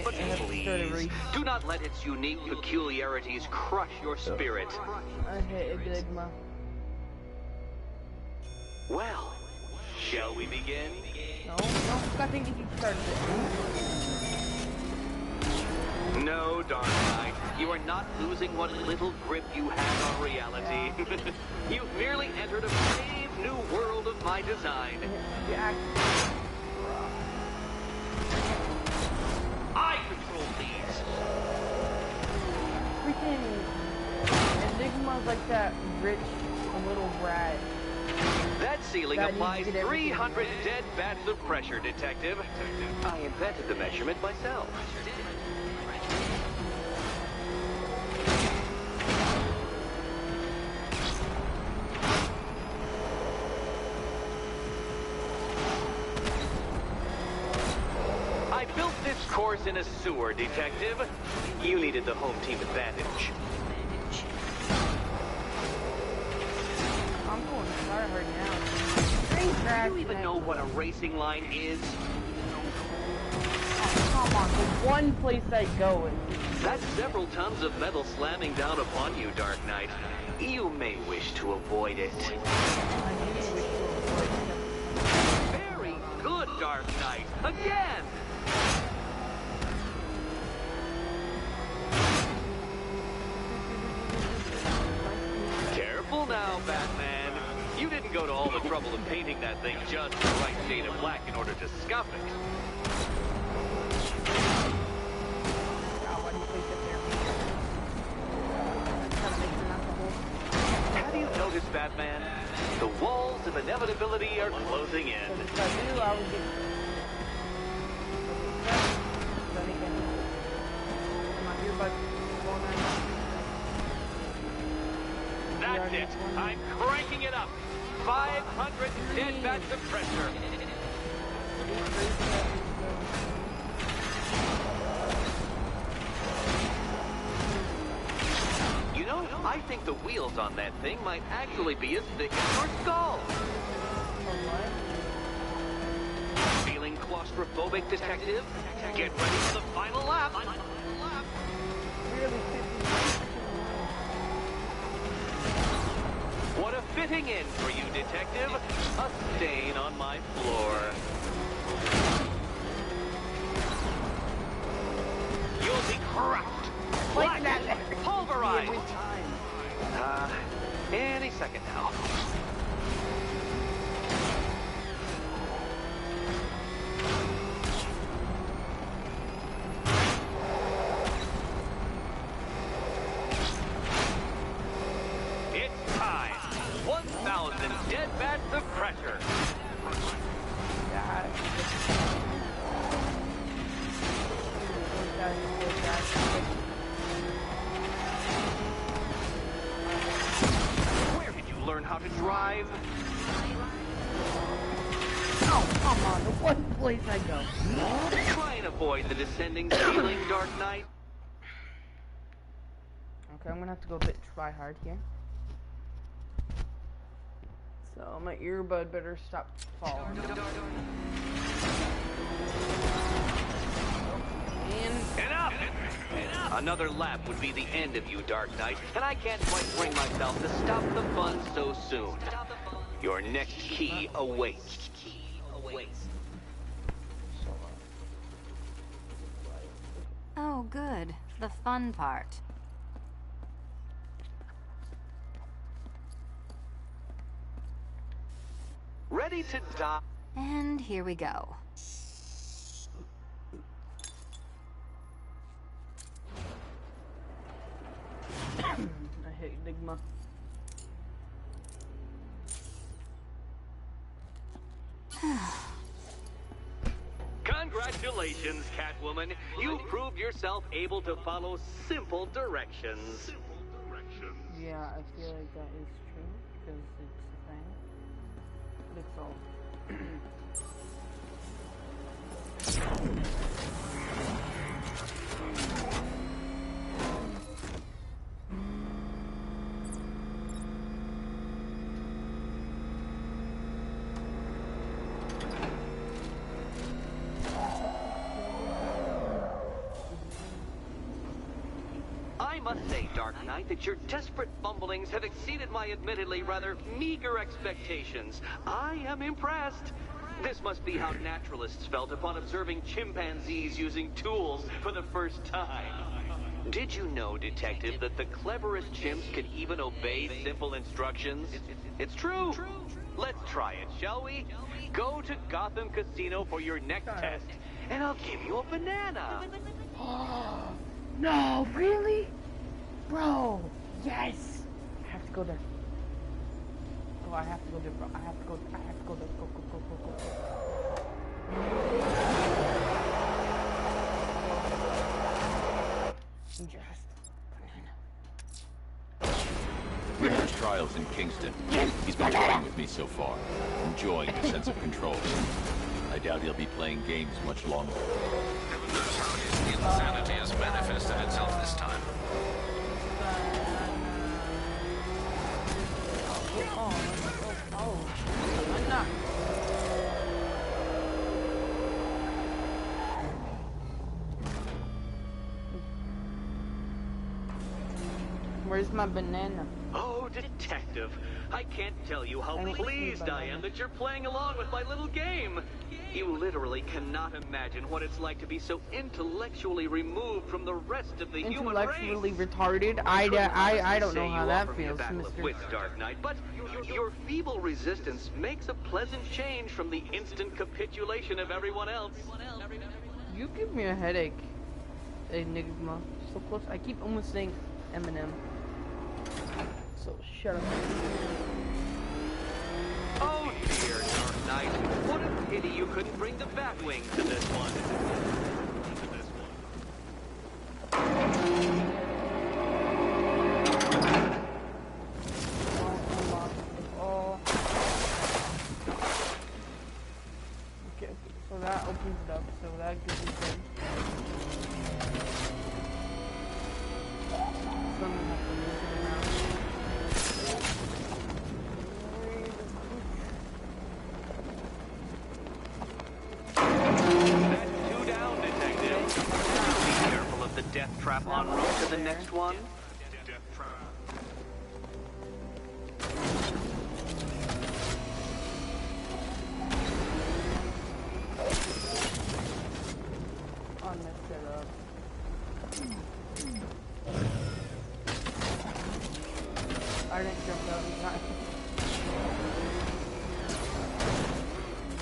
But please, do not let its unique peculiarities crush your spirit. I hate Enigma. Well, shall we begin? No, I think you started it. No, Dark Knight, you are not losing what little grip you have on reality. You've merely entered a brave new world of my design. I control these. Freaking Enigma's like that rich little brat. That ceiling applies 300 dead bats of pressure, Detective. I invented the measurement myself. I built this course in a sewer, Detective. You needed the home team advantage. I'm going hard now. Do you even know what a racing line is? Oh, come on, the one place I go in. That's several tons of metal slamming down upon you, Dark Knight. You may wish to avoid it. Very good, Dark Knight. Again! Careful now, Batman. You didn't go to all the trouble of painting that thing just the right shade of black in order to scuff it. Have you noticed, Batman? The walls of inevitability are closing in. That's it. I'm cranking it up. 500 dead bats of pressure. You know, I think the wheels on that thing might actually be as thick as your skull. Feeling claustrophobic, Detective? Get ready for the final lap. What a fitting end for you, Detective. A stain on my floor. You'll be crushed. Black, pulverized. Any second now. It's time. 1,000 dead bats of pressure. Where did you learn how to drive? Oh, come on, the one place I go. Try and avoid the descending ceiling, Dark Knight. Okay, I'm gonna have to go a bit try hard here. So my earbud better stop falling. Enough! Another lap would be the end of you, Dark Knight, and I can't quite bring myself to stop the fun so soon. Your next key awaits. Oh, good. The fun part. Ready to die? And here we go. I hate Enigma. Congratulations, Catwoman. You proved yourself able to follow simple directions. Yeah, I feel like that is true, because it's a thing. But it's all... must say, Dark Knight, that your desperate fumblings have exceeded my admittedly rather meager expectations. I am impressed. This must be how naturalists felt upon observing chimpanzees using tools for the first time. Did you know, Detective, that the cleverest chimps can even obey simple instructions? It's true. Let's try it, shall we? Go to Gotham Casino for your next test, and I'll give you a banana. No, really? Bro, yes! I have to go there. Oh, I have to go there, bro. I have to go there. Go. Just Richard's trial's in Kingston. He's been toying with me so far, enjoying the sense of control. I doubt he'll be playing games much longer. Heaven knows how his insanity has manifested itself this time. Where's my banana? Oh, Detective, I can't tell you how pleased I am that you're playing along with my little game. You literally cannot imagine what it's like to be so intellectually removed from the rest of the human race. Intellectually retarded? I don't know how that feels, Mr. Dark Knight, but your feeble resistance makes a pleasant change from the instant capitulation of everyone else. You give me a headache, Enigma. So close. I keep almost saying Eminem. So shut up. Oh dear, Dark Knight. What a pity you couldn't bring the Batwing to this one. Okay, so that opens it up, so that gives me good. Something has to move it around. That's two down, Detective. Be careful of the death trap en route to the next one. I messed it up. I didn't jump out in time.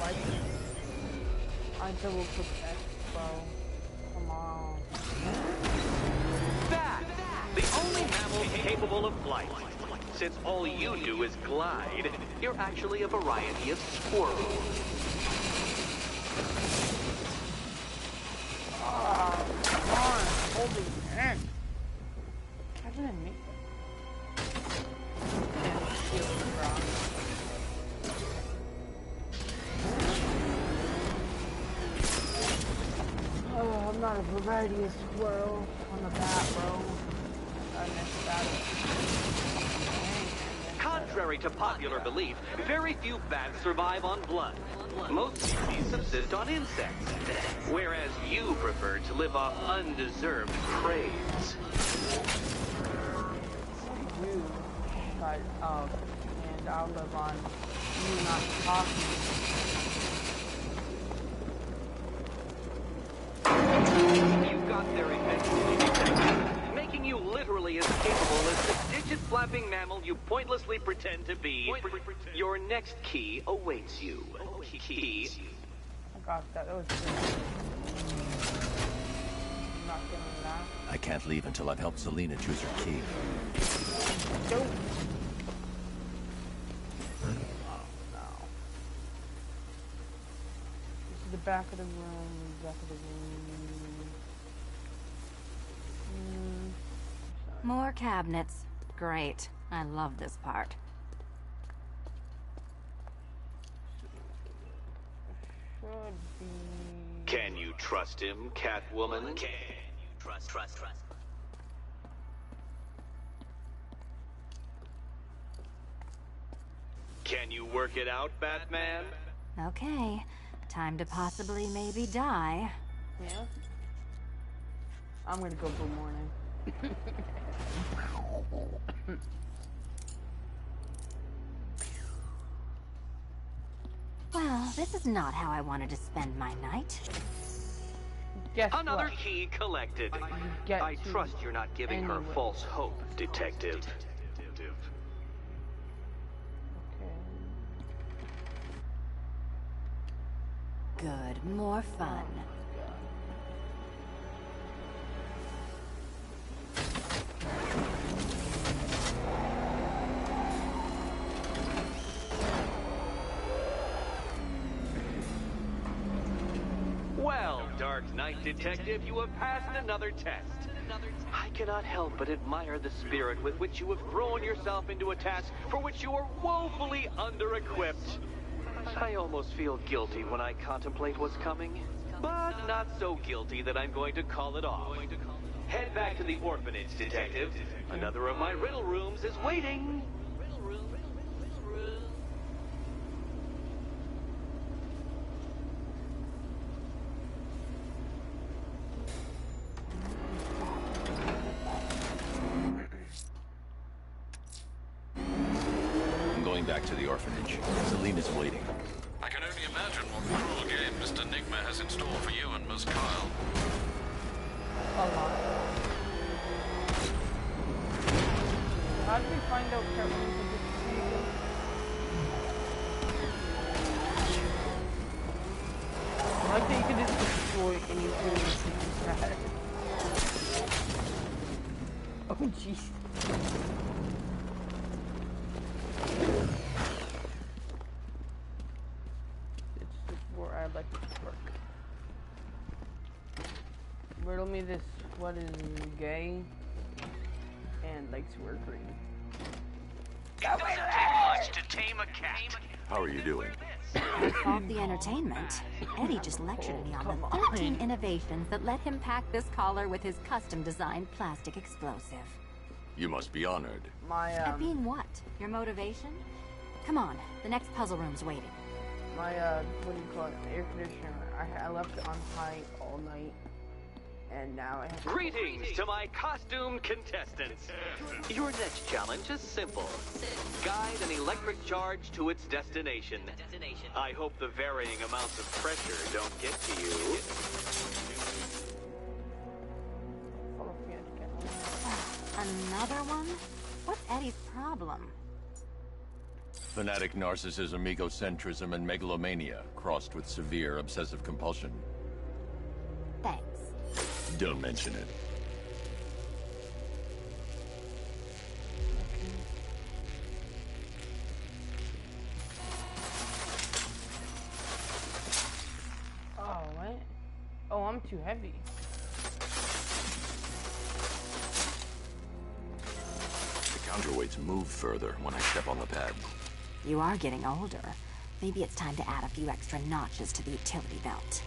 Like, I double click X, bro. Come on. Bat! The only mammal capable of flight. Since all you do is glide, you're actually a variety of squirrel. Ah, come on. Holy heck. How did I make that? Oh, I'm not a variety of squirrel on the bat, bro. I messed that up. Contrary to popular belief, very few bats survive on blood. Most species subsist on insects, whereas you prefer to live off undeserved praise. You shut up, and I'll live on you not talking. You got there eventually, Detective, making you literally as capable as the digit-flapping mammal you pointlessly pretend to be. Your next key awaits you. Key. I got that. That was good. I'm not getting that. I can't leave until I've helped Selena choose her key. Nope. Oh, no. This is the back of the room. Back of the room. More cabinets. Great. I love this part. Should be. Can you trust him, Catwoman? Can you trust? Can you work it out, Batman? Okay. Time to possibly maybe die. Yeah. I'm gonna go blue morning. Well, this is not how I wanted to spend my night. Guess Another what? key collected. Get I to trust you're not giving her anyway. false hope, detective. Okay. Good, more fun. Well, Dark Knight Detective, you have passed another test. I cannot help but admire the spirit with which you have thrown yourself into a task for which you are woefully under-equipped. I almost feel guilty when I contemplate what's coming, but not so guilty that I'm going to call it off. Head back to the orphanage, Detective. Another of my riddle rooms is waiting. I'm going back to the orphanage. Selena's waiting. I can only imagine what cruel game Mr. Nigma has in store for you and Miss Kyle. A lot. How did we find out Carolyn could just I like that you could just destroy anything that you had. Oh jeez. It's just where I like to work. Riddle me this, what is gay and likes to wear green. It doesn't take much to tame a cat. How are you doing? Solved the entertainment. Eddie just lectured me on the 13 innovations that let him pack this collar with his custom-designed plastic explosive. You must be honored. My At being what? Your motivation? Come on, the next puzzle room's waiting. my what do you call it? Air conditioner. I left it on high all night, and now it has. Greetings to my costumed contestants. Your next challenge is simple. Guide an electric charge to its destination. I hope the varying amounts of pressure don't get to you. Another one? What's Eddie's problem? Fanatic narcissism, egocentrism, and megalomania, crossed with severe obsessive compulsion. Thanks. Don't mention it. Oh, what? Oh, I'm too heavy. The counterweights move further when I step on the pad. You are getting older. Maybe it's time to add a few extra notches to the utility belt.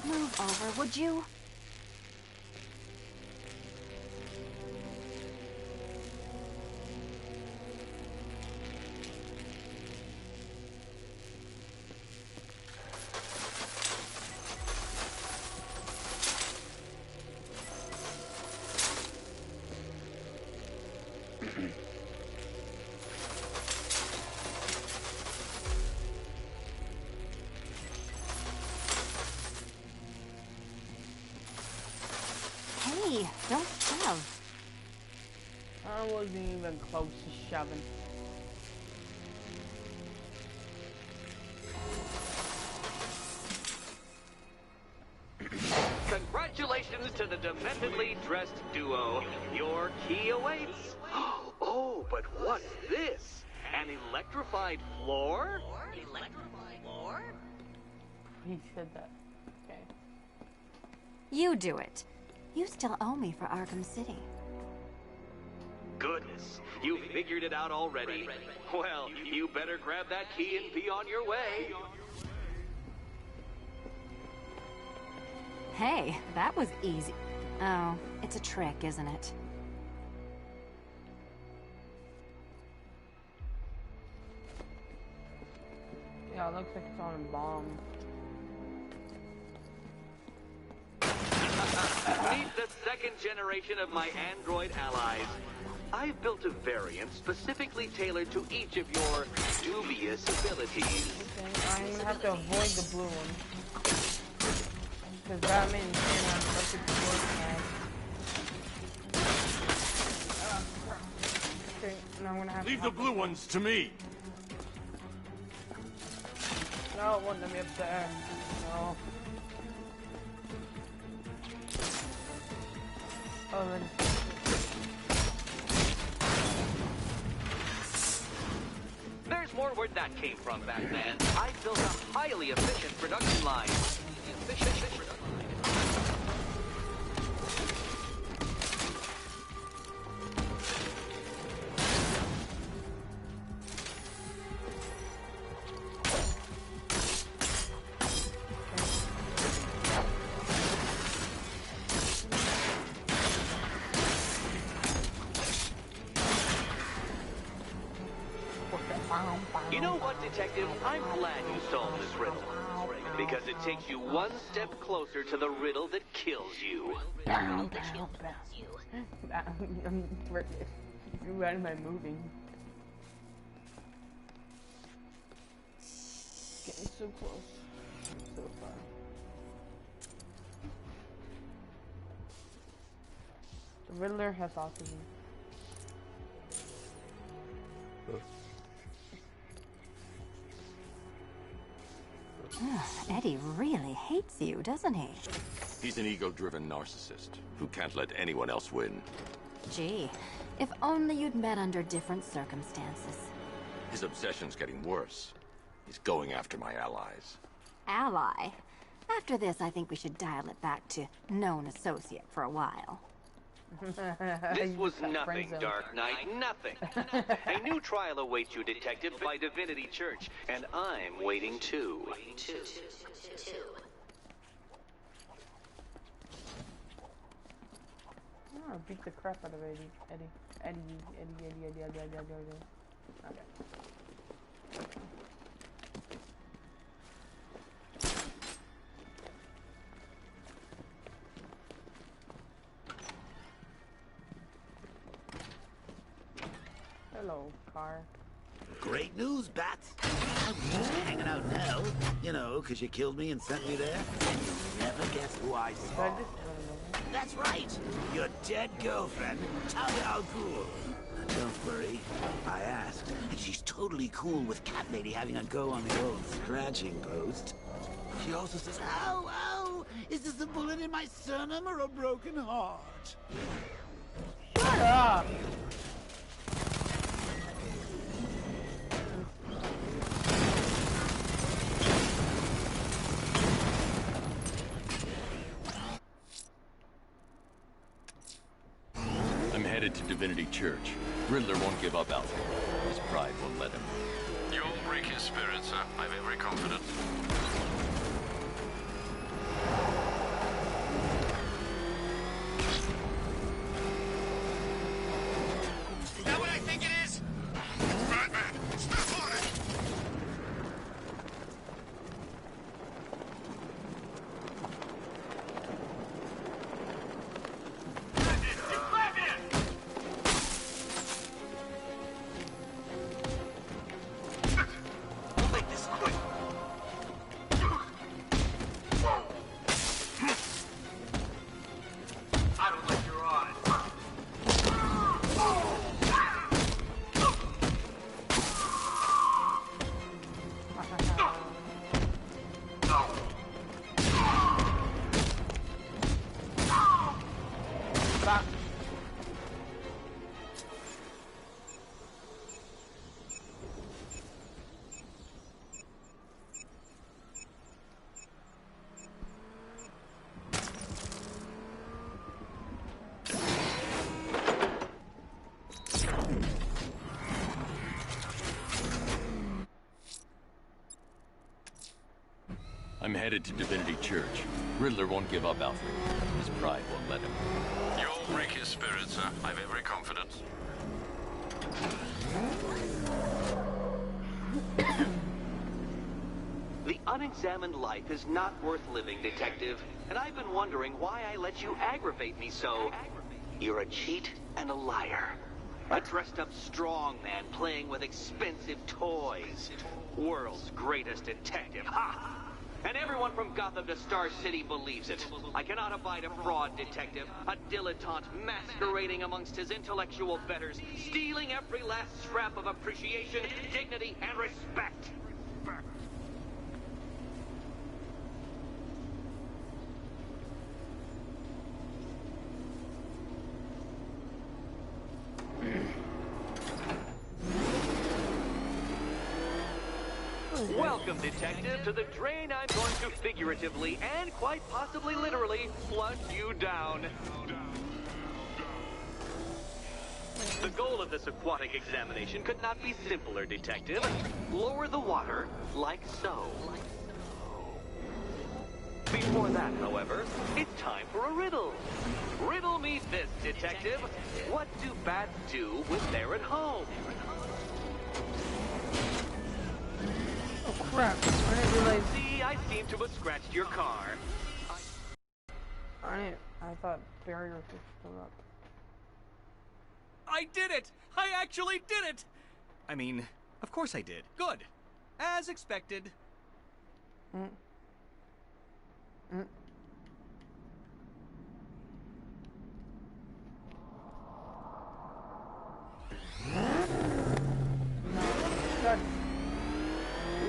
Move over, would you? Hey, don't shove. I wasn't even close to shoving. Congratulations to the dementedly dressed duo. Your key awaits. Oh, but what's this? An electrified floor? He said that. Okay. You do it. You still owe me for Arkham City. Goodness, you figured it out already. Well, you better grab that key and be on your way. Hey, that was easy. Oh, it's a trick, isn't it? Yeah, it looks like it's on a bomb. Meet the second generation of my android allies. I've built a variant specifically tailored to each of your dubious abilities. Okay, I'm gonna have to avoid the blue one. Because Batman cannot touch the blue one. Okay, now I'm gonna have Leave to... the blue ones to me! No, it won't let me up there. No. Oh, then... There's more where that came from, Batman. I built a highly efficient production line. You know what, Detective? I'm glad you solved this riddle. Because it takes you one step closer to the riddle that kills you. I'm why am I moving? Getting so close. So far. The Riddler has autism. Eddie really hates you, doesn't he? He's an ego-driven narcissist who can't let anyone else win. Gee, if only you'd met under different circumstances. His obsession's getting worse. He's going after my allies. Ally. After this, I think we should dial it back to known associate for a while. This was nothing, Dark Knight, nothing. A new trial awaits you, Detective, by Divinity Church, and I'm waiting too. Oh, beat the crap out of Eddie. Okay. Hello, car. Great news, Bats. I'm just hanging out now. You know, because you killed me and sent me there. And you'll never guess who I saw. That's right. Your dead girlfriend, Talia al Ghul. Don't worry. I asked, and she's totally cool with Cat Lady having a go on the old scratching post. She also says, ow, ow, is this a bullet in my sternum or a broken heart? Shut up! I'm headed to Divinity Church. Riddler won't give up, Alfred. His pride won't let him. You won't break his spirit, sir. I'm very confident. Is that what I think it is? Batman, step on it! We'll make this quick. I don't like your eyes. Stop. I'm headed to Divinity Church. Riddler won't give up, Alfred. His pride won't let him. I've every confidence. The unexamined life is not worth living, Detective. And I've been wondering why I let you aggravate me so. You're a cheat and a liar. A dressed-up strongman playing with expensive toys. World's greatest detective, ha! And everyone from Gotham to Star City believes it. I cannot abide a fraud detective, a dilettante masquerading amongst his intellectual betters, stealing every last scrap of appreciation, dignity, and respect. Welcome, Detective, to the drain I'm going to figuratively and quite possibly literally flush you down. The goal of this aquatic examination could not be simpler, Detective. Lower the water, like so. Before that, however, it's time for a riddle. Riddle me this, Detective. What do bats do when they're at home? Oh crap, I didn't realize. See, I seem to have scratched your car. I thought barrier was still up. I did it! I actually did it! I mean, of course I did. Good. As expected.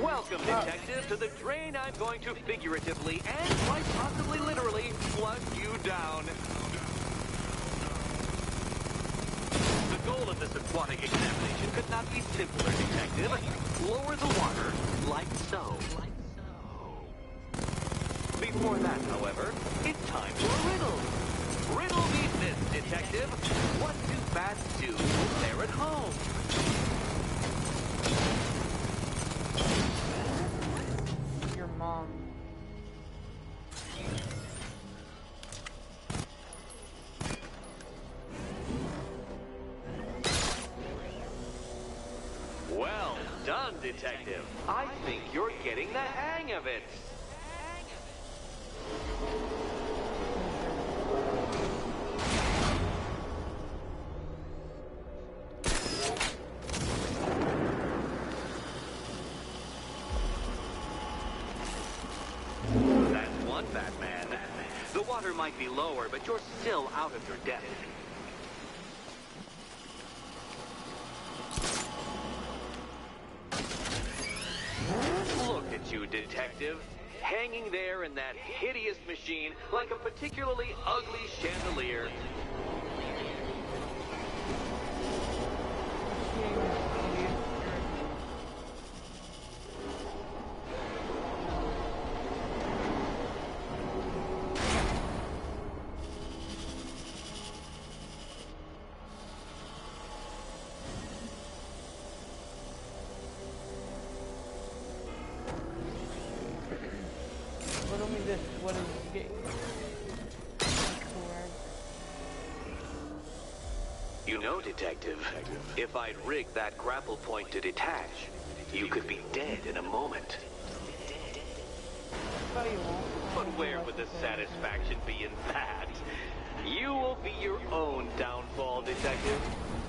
Welcome, Detective, to the drain I'm going to figuratively and quite possibly literally flush you down. The goal of this aquatic examination could not be simpler, Detective. Lower the water, like so. Before that, however, it's time for a riddle. Riddle me this, Detective. What do bats do when they're at home? Your mom. Well done, Detective. I think you're getting the hang of it. That's one Batman. The water might be lower, but you're still out of your depth. Look at you, Detective. Hanging there in that hideous machine like a particularly ugly chandelier. Riddle me this. What is the gate? You know, Detective, if I'd rigged that grapple point to detach, you could be dead in a moment. But where would the satisfaction be in that? You will be your own downfall, Detective.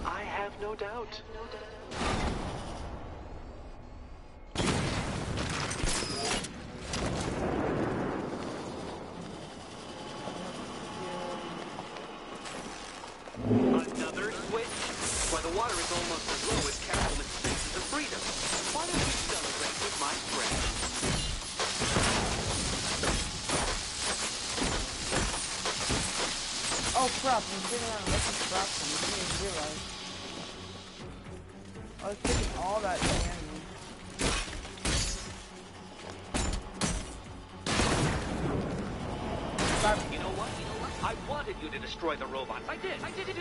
I have no doubt. Another switch? Why, the water is almost as low as Catwoman's Spaces of Freedom. Why don't you celebrate with my friend? Oh crap, I'm getting on electric crap and I didn't even realize. I was taking all that damage. You know what? I wanted you to destroy the robots. I did.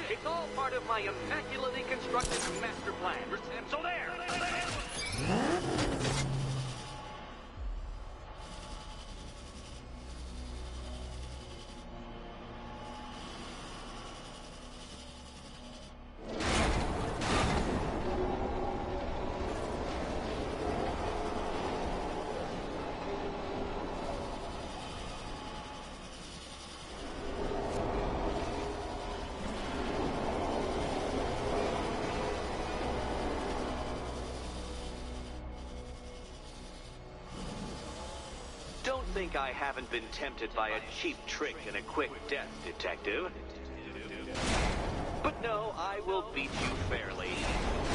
It's all part of my immaculately constructed master plan. So there! think I haven't been tempted by a cheap trick and a quick death, Detective. But no, I will beat you fairly.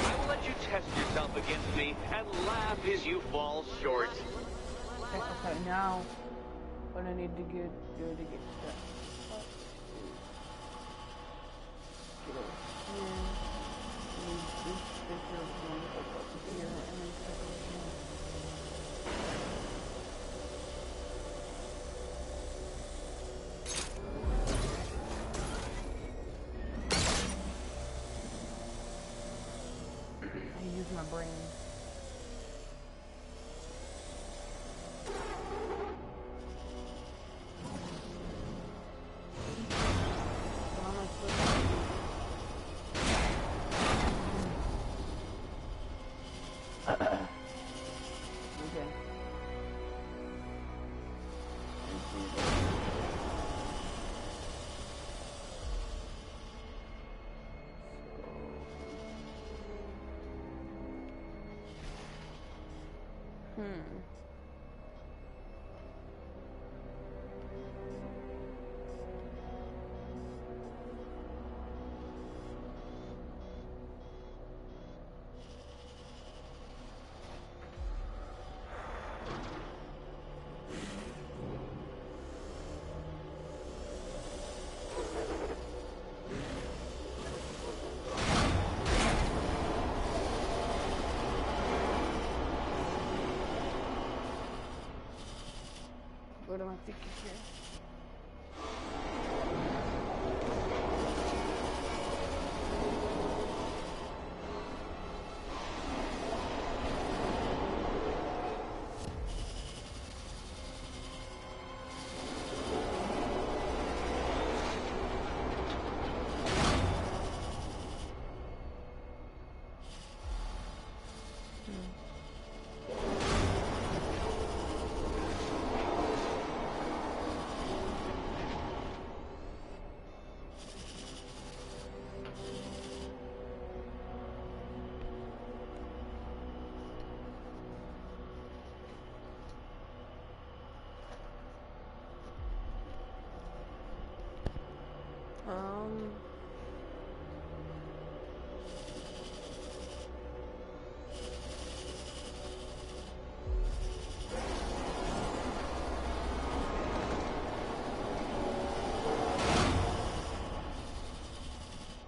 I will let you test yourself against me and laugh as you fall short. Okay, now what I need to do to get stuck. Get over here. Need this picture of one up here and then stuck over here. I use my brain. What am I thinking here?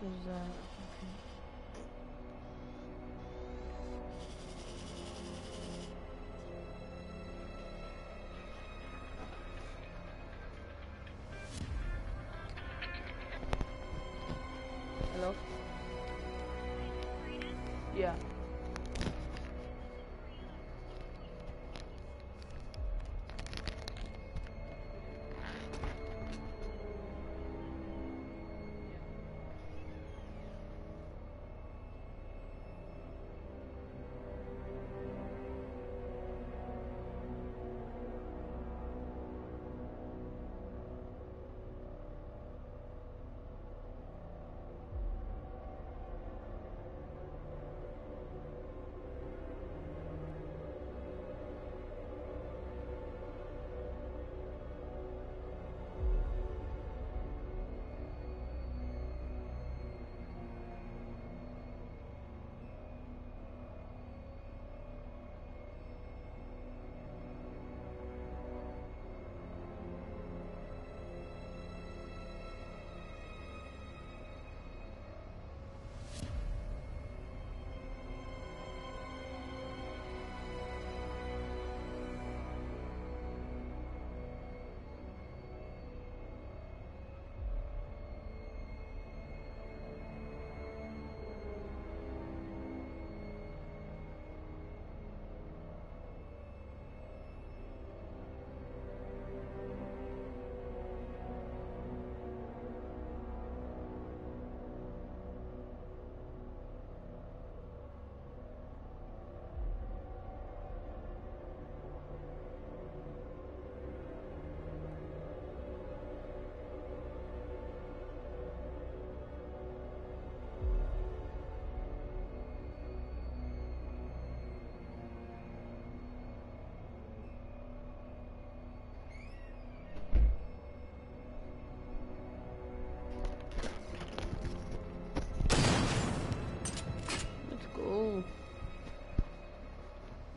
Is that okay? Hello? Yeah.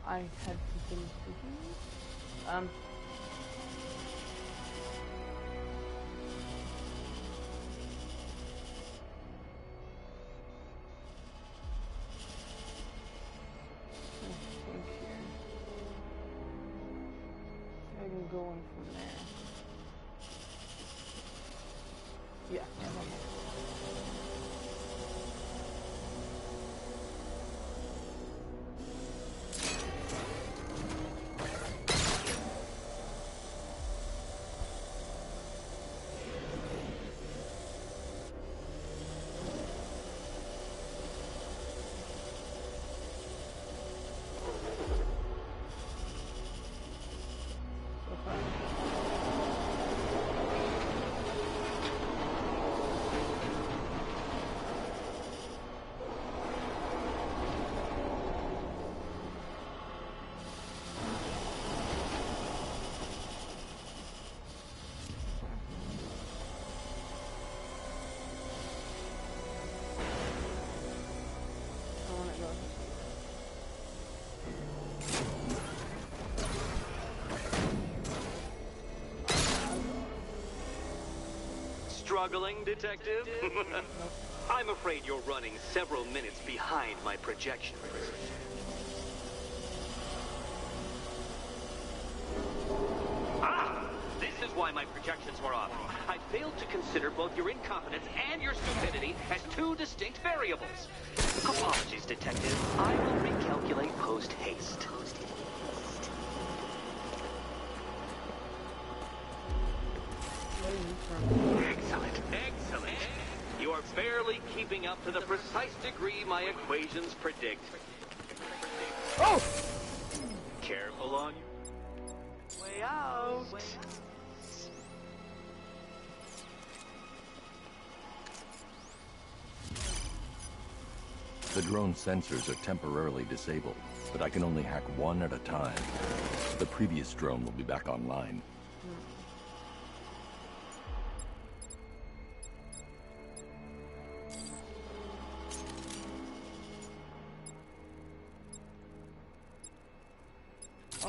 I had some things to do. I can go in from there. Yeah. Struggling, detective? I'm afraid you're running several minutes behind my projections. Ah! This is why my projections were off. I failed to consider both your incompetence and your stupidity as two distinct variables. Apologies, detective. I will recalculate post-haste. Excellent, excellent. You are barely keeping up to the precise degree my equations predict. Oh! Careful on your way out. The drone sensors are temporarily disabled, but I can only hack one at a time. The previous drone will be back online. You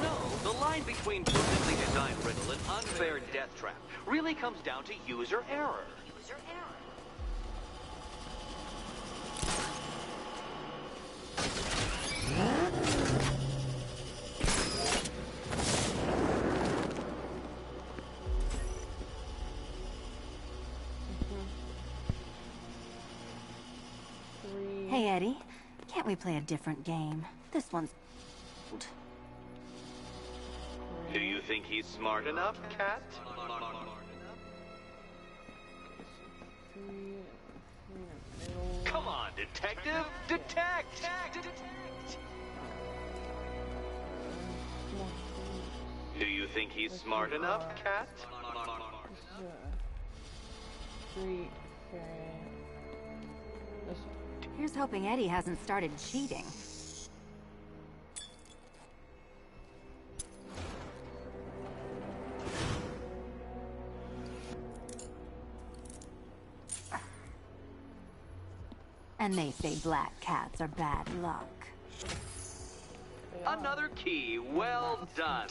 know, the line between perfectly designed riddle and unfair death trap really comes down to user error. Hey, Eddie. Can't we play a different game? This one's... Do you think he's smart enough, Cat? Come on, detective! Detect! Do you think he's smart enough, Cat? Here's hoping Eddie hasn't started cheating. And they say black cats are bad luck. Another key. Well done.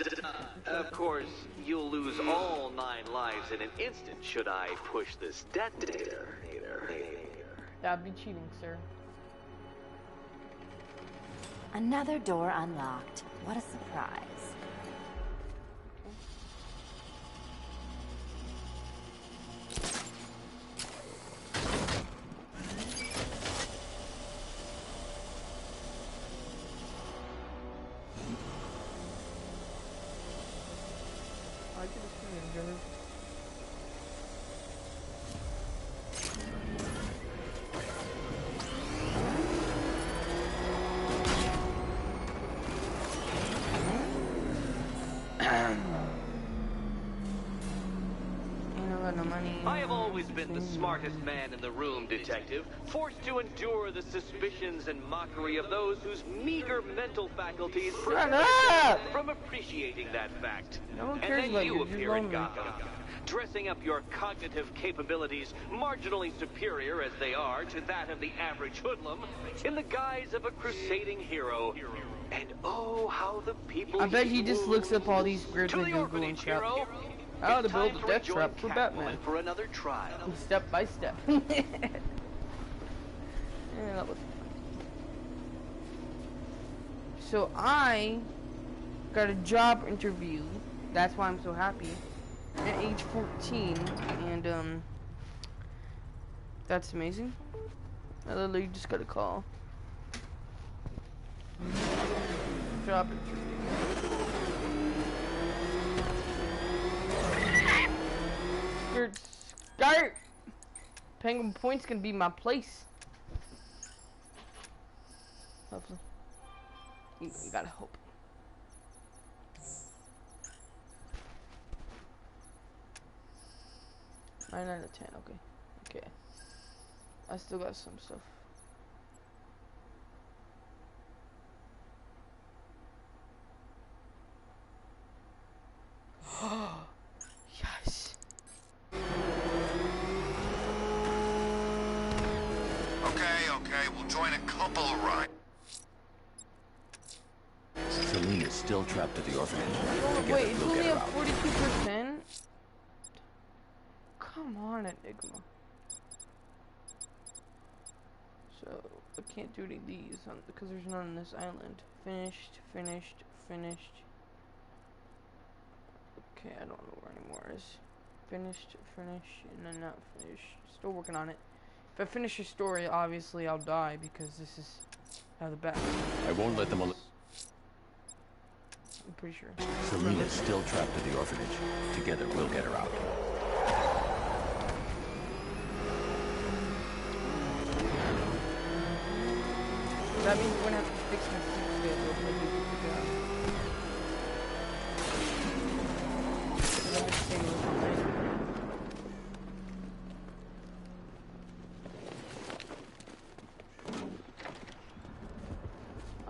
Of course, you'll lose all 9 lives in an instant should I push this detonator. That'd be cheating, sir. Another door unlocked. What a surprise. I could have seen it, I have always been the smartest man in the room, detective, forced to endure the suspicions and mockery of those whose meager mental faculties prevent from appreciating that fact. No one And cares then about you you, just appear in lonely. Gotham, dressing up your cognitive capabilities, marginally superior as they are to that of the average hoodlum, in the guise of a crusading hero. And oh, how the people... I bet he just looks up all these grids to and the Google orphanage, and crap. hero. How to It's build time a to death rejoin trap for Batman. Catwoman for another trial. Step by step. Yeah, that was... So I got a job interview. That's why I'm so happy. At age 14, and that's amazing. I literally just got a call. Job interview. Skirt! Penguin Point's gonna be my place. Hopefully. You gotta hope. Nine out of 10, okay. Okay. I still got some stuff. Yes. Okay, we'll join a couple of rides. Selena's still trapped at the orphanage. Oh, Together, wait, it's we'll only get her at out. 42%? Come on, Enigma. So, I can't do any of these because there's none on this island. Finished. Okay, I don't know where anymore is. Finished, and then not finished. Still working on it. If I finish a story, obviously I'll die because this is how the back. I won't let them I'm pretty sure. Selena's still trapped at the orphanage. Together, we'll get her out. That means we're gonna have to fix my sleep schedule so I can get the job. I'm just saying what's not right.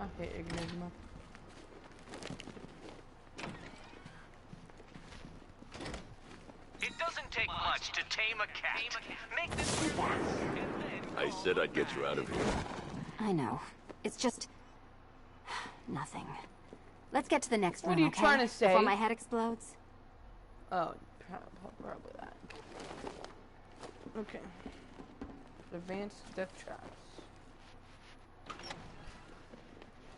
I hate Enigma. It doesn't take much to tame a cat. Make this... I said I'd get you out of here. I know. It's just... nothing. Let's get to the next What room, are you okay? trying to say? Before my head explodes? Oh, probably that. Okay. Advanced death traps.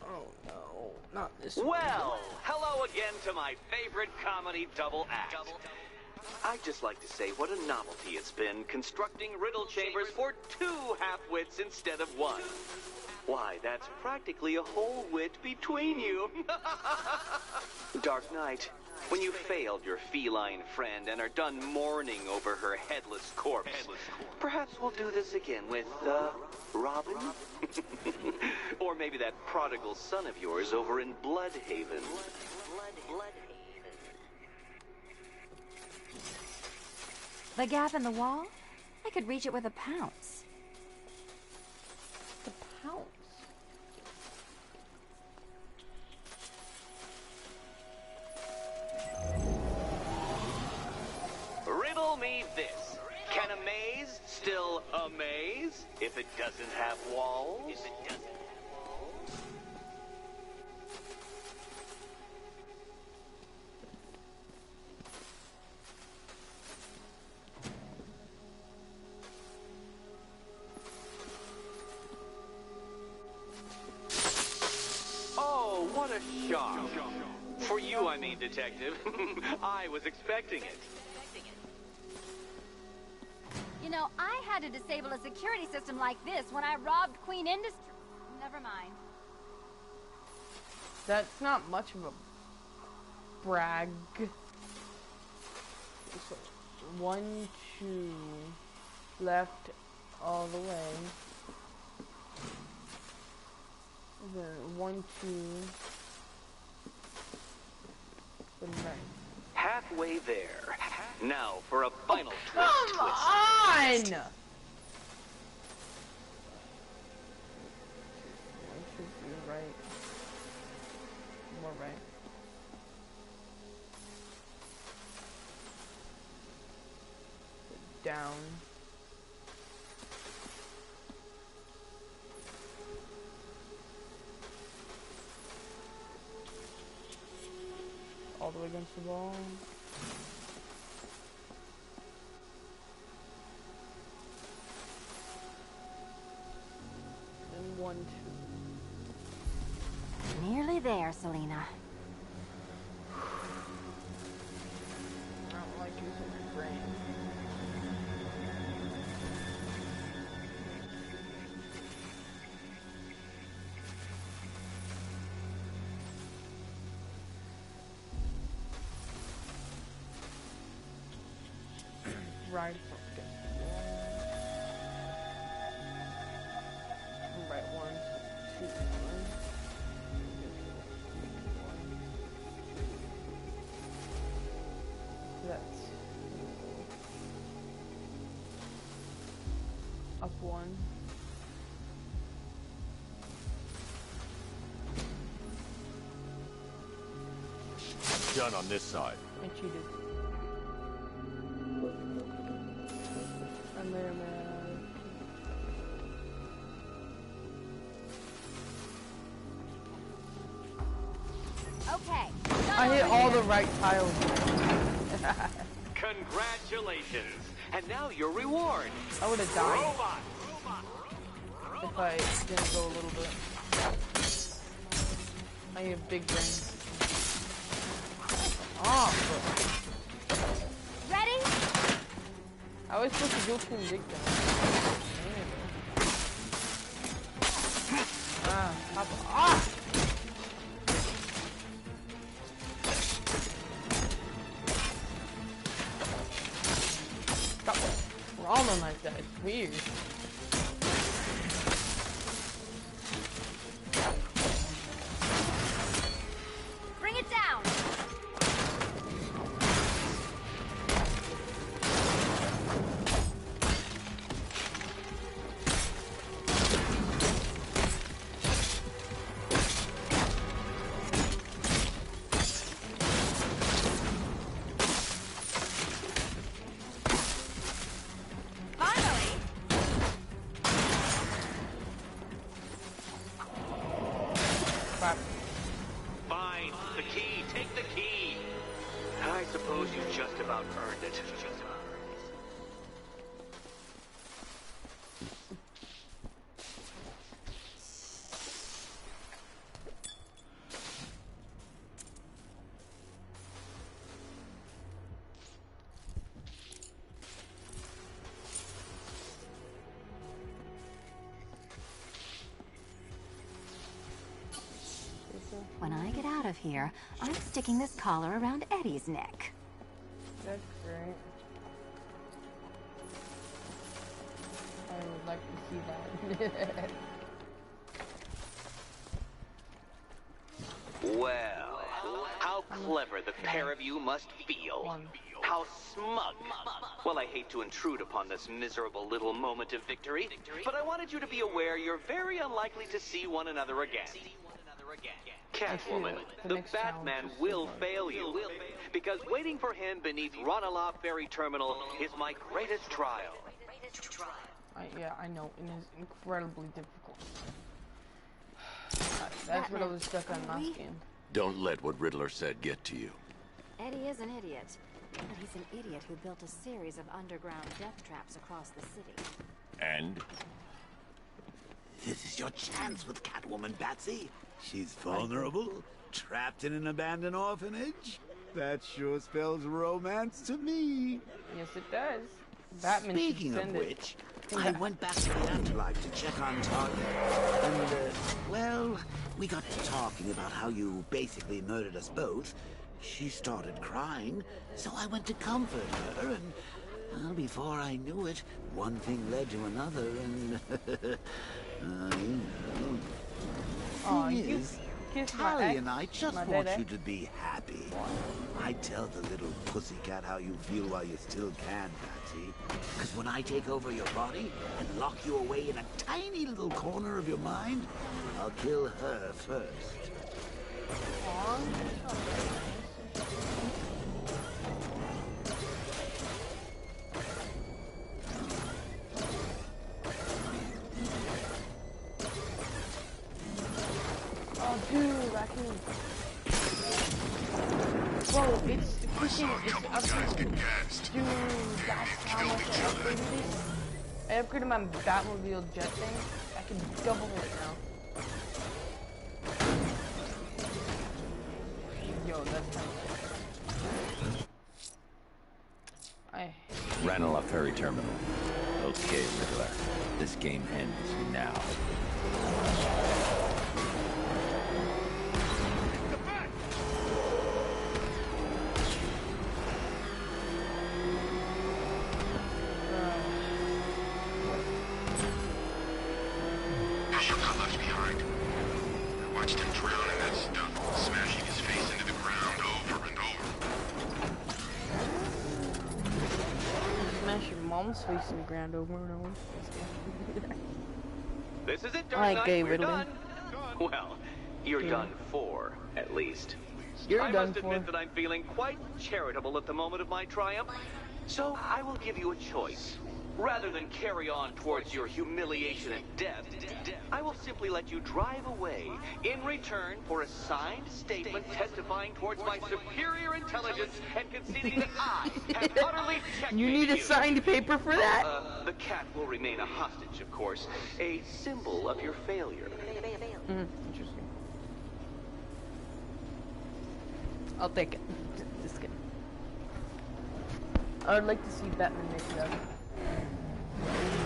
Oh no, not this one. Well, hello again to my favorite comedy double act. I'd just like to say what a novelty it's been constructing riddle chambers for 2 half-wits instead of 1. Why, that's practically a whole wit between you. Dark Knight, when you failed your feline friend and are done mourning over her headless corpse, perhaps we'll do this again with, Robin? Or maybe that prodigal son of yours over in Bloodhaven. The gap in the wall? I could reach it with a pounce. The pounce. Riddle me this. Can a maze still amaze if it doesn't have walls? Oh, what a shock. For you, I mean, Detective. I was expecting it. You know, I had to disable a security system like this when I robbed Queen Industry. Never mind. That's not much of a brag. So, 1, 2, left all the way. Then 1, 2, then right. Halfway there. Now for a final Come twist. on! 1 should be right. More right. down. All the way against the wall. And 1, 2. Nearly there, Selena. I don't like using my brain. Right against the wall. Right 1, 2, 1. That's up 1. Done on this side. I cheated. And then, Okay. I hit all the right tiles. Congratulations! And now your reward. I would have died Robot. if I didn't go a little bit. I need a big brain. Oh, Ready? I was supposed to go to big thing. Ah! Stop rolling like that. It's weird. Bring it down. Fine. The key. Take the key. I suppose you just about earned it. When I get out of here, I'm sticking this collar around Eddie's neck. That's great. I would like to see that. Well, how clever the pair of you must feel. How smug. Well, I hate to intrude upon this miserable little moment of victory, but I wanted you to be aware you're very unlikely to see one another again. Catwoman, the Batman will fail you, because waiting for him beneath Ranelagh Ferry Terminal is my greatest trial. Yeah, I know. It is incredibly difficult. That's what I was stuck on last game. Don't let what Riddler said get to you. Eddie is an idiot, but he's an idiot who built a series of underground death traps across the city. And? This is your chance with Catwoman, Batsy. She's vulnerable, trapped in an abandoned orphanage. That sure spells romance to me. Yes, it does. Batman. Speaking of which, I went back to the afterlife to check on Talia. And, well, we got to talking about how you basically murdered us both. She started crying, so I went to comfort her, and well, before I knew it, one thing led to another, and you know. Oh, Thing you is, kissed my Talia ex, and I just my want dede. you to be happy. I tell the little pussycat how you feel while you still can, Patsy. Because when I take over your body and lock you away in a tiny little corner of your mind, I'll kill her first. It's freaking, it's upgraded. Dude, that's how much I upgraded it. I upgraded my Batmobile jet thing. I can double it now. Yo, that's kind of Ranelagh Ferry Terminal. Okay, Riddler. This game ends now. Bishop got left behind. I watched him drown in that stuff, smashing his face into the ground over and over. smash your mom's face in the ground over and over. This is it, Dark Alright, Knight. gay We're Riddler. done. Well, you're done for, at least. You're I done must for. admit that I'm feeling quite charitable at the moment of my triumph. So I will give you a choice. Rather than carry on towards your humiliation and death, I will simply let you drive away in return for a signed statement testifying towards my superior intelligence and conceding that I have utterly checkmated You need a signed paper for that? The cat will remain a hostage, of course. A symbol of your failure. Interesting. I'll take it. Just kidding. I would like to see Batman make that.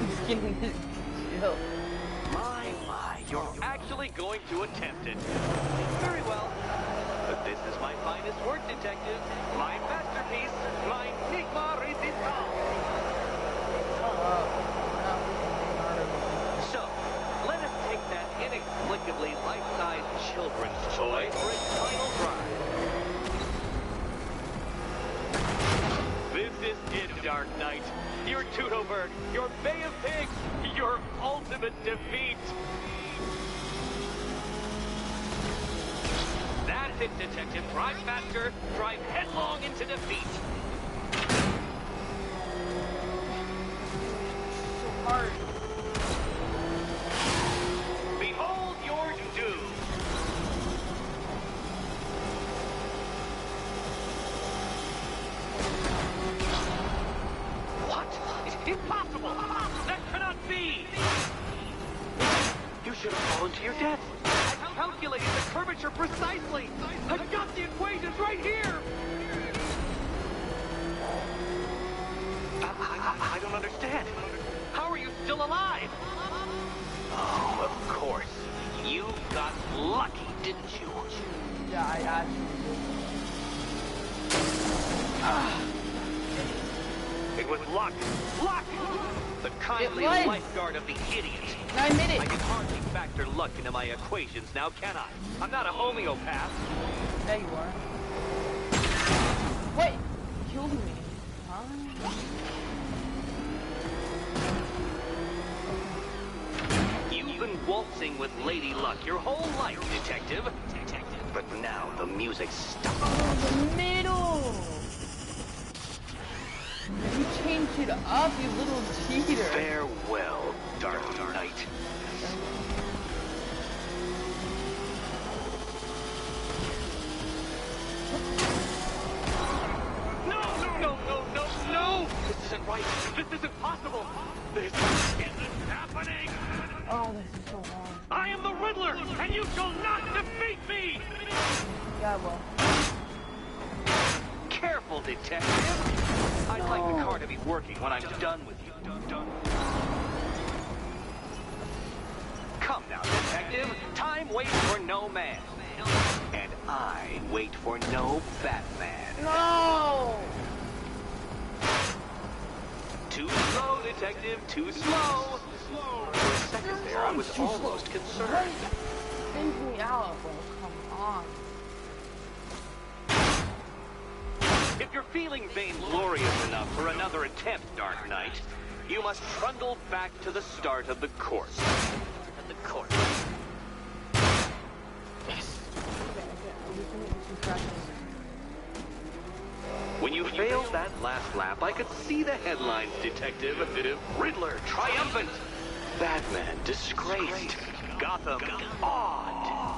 He's getting his chill. My, you're actually going to attempt it. Very well. But this is my finest work, detective. My masterpiece, my enigma resistance. So, let us take that inexplicably life-size children's toy for its final drive. This is it, Dark Knight. Your Tudoberg, your Bay of Pigs, your ultimate defeat. That's it, Detective. Drive faster, drive headlong into defeat. So hard. Behold your doom. What? Impossible! That cannot be! You should have fallen to your death. I calculated the curvature precisely. I've got the equations right here. I don't understand. How are you still alive? Oh, of course. You got lucky, didn't you? Yeah, I actually It was luck. Luck! The kindly was. lifeguard of the idiot. did. I admit I it. can hardly factor luck into my equations now, can I? I'm not a homeopath. There you are. What? You killed me. Huh? You've been waltzing with Lady Luck your whole life, Detective. But now the music stops. Oh, the middle. You changed it up, you little cheater. Farewell, Dark Knight. No! This isn't right. This isn't possible. This isn't happening. Oh, this is so long. I am the Riddler, and you shall not defeat me! Yeah, well. Careful, Detective. I'd like the car to be working when I'm done with you. Come now, Detective. Time waits for no man. And I wait for no Batman. No! Too slow, Detective. Too slow. For a second there, I was almost concerned. Think me out, bro. Come on. If you're feeling vainglorious enough for another attempt, Dark Knight, you must trundle back to the start of the course. Yes. When you failed that last lap, I could see the headlines, Detective. Riddler triumphant. Batman disgraced. Gotham awed.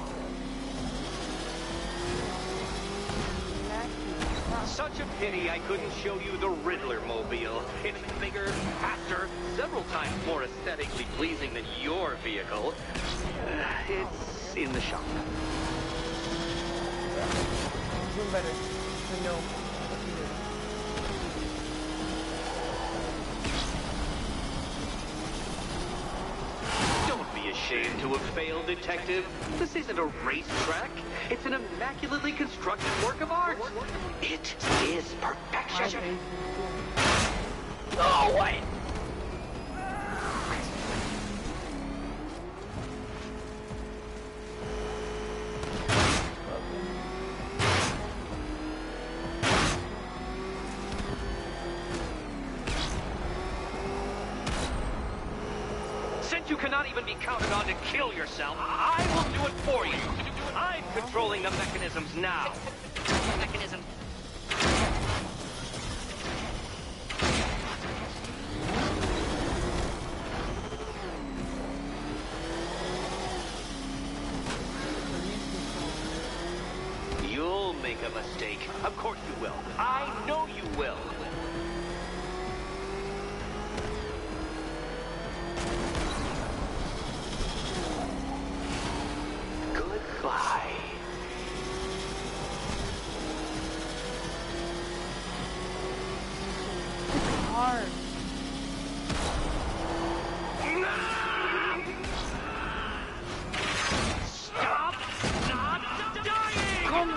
Such a pity I couldn't show you the Riddler mobile. It's bigger, faster, several times more aesthetically pleasing than your vehicle. It's in the shop. Doing better. I know. Don't be ashamed to have failed, Detective. This isn't a racetrack. It's an immaculately constructed work of art. It is perfection. No way! Since you cannot even be counted on to kill yourself, I will do it for you. I'm controlling the mechanisms now. Mechanism. You'll make a mistake. Of course you will. I know you will. Goodbye. Hard. Stop not dying! Come on.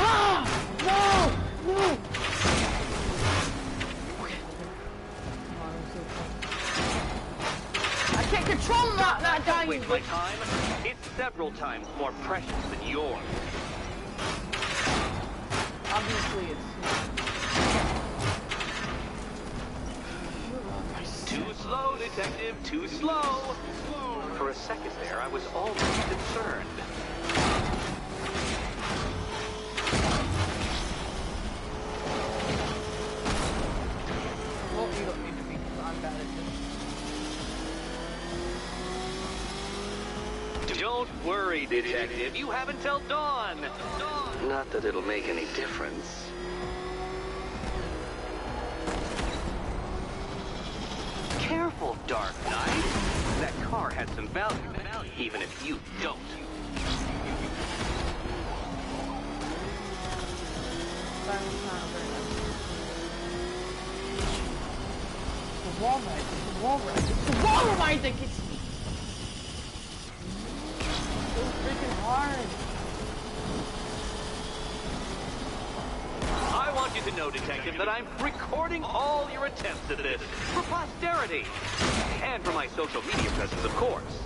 Ah! No! No! I can't control not dying. Waste my time. It's several times more precious than yours. Obviously, it's Too slow, Detective. Too slow. For a second there, I was almost concerned. well, you don't need to be. I'm bad at this. Don't worry, Detective. You have until dawn. Not that it'll make any difference. Careful, Dark Knight. That car has some value, even if you don't. The wall ride. The wall ride. The wall ride that gets me. So freaking hard. I want you to know, Detective, that I'm recording all your attempts at this for posterity. And for my social media presence, of course.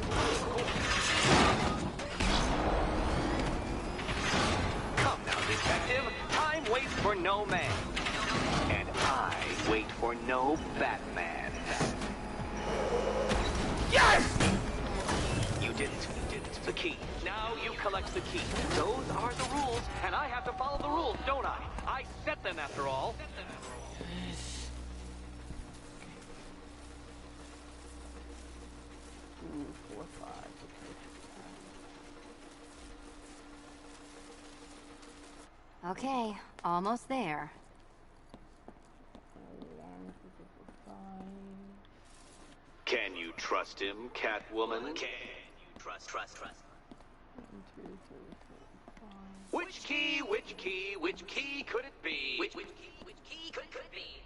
Come now, Detective. Time waits for no man. And I wait for no Batman. Yes! You didn't. The key. Now you collect the key. Those are the rules, and I have to follow the rules, don't I? I set them, after all. Yes. 2, 4, 5. Okay, almost there. 1, 2, 3, 4, 5. Can you trust him, Catwoman? Can you trust? 1, 2, 3, 4, 5. Which key could it be? Which key could it be?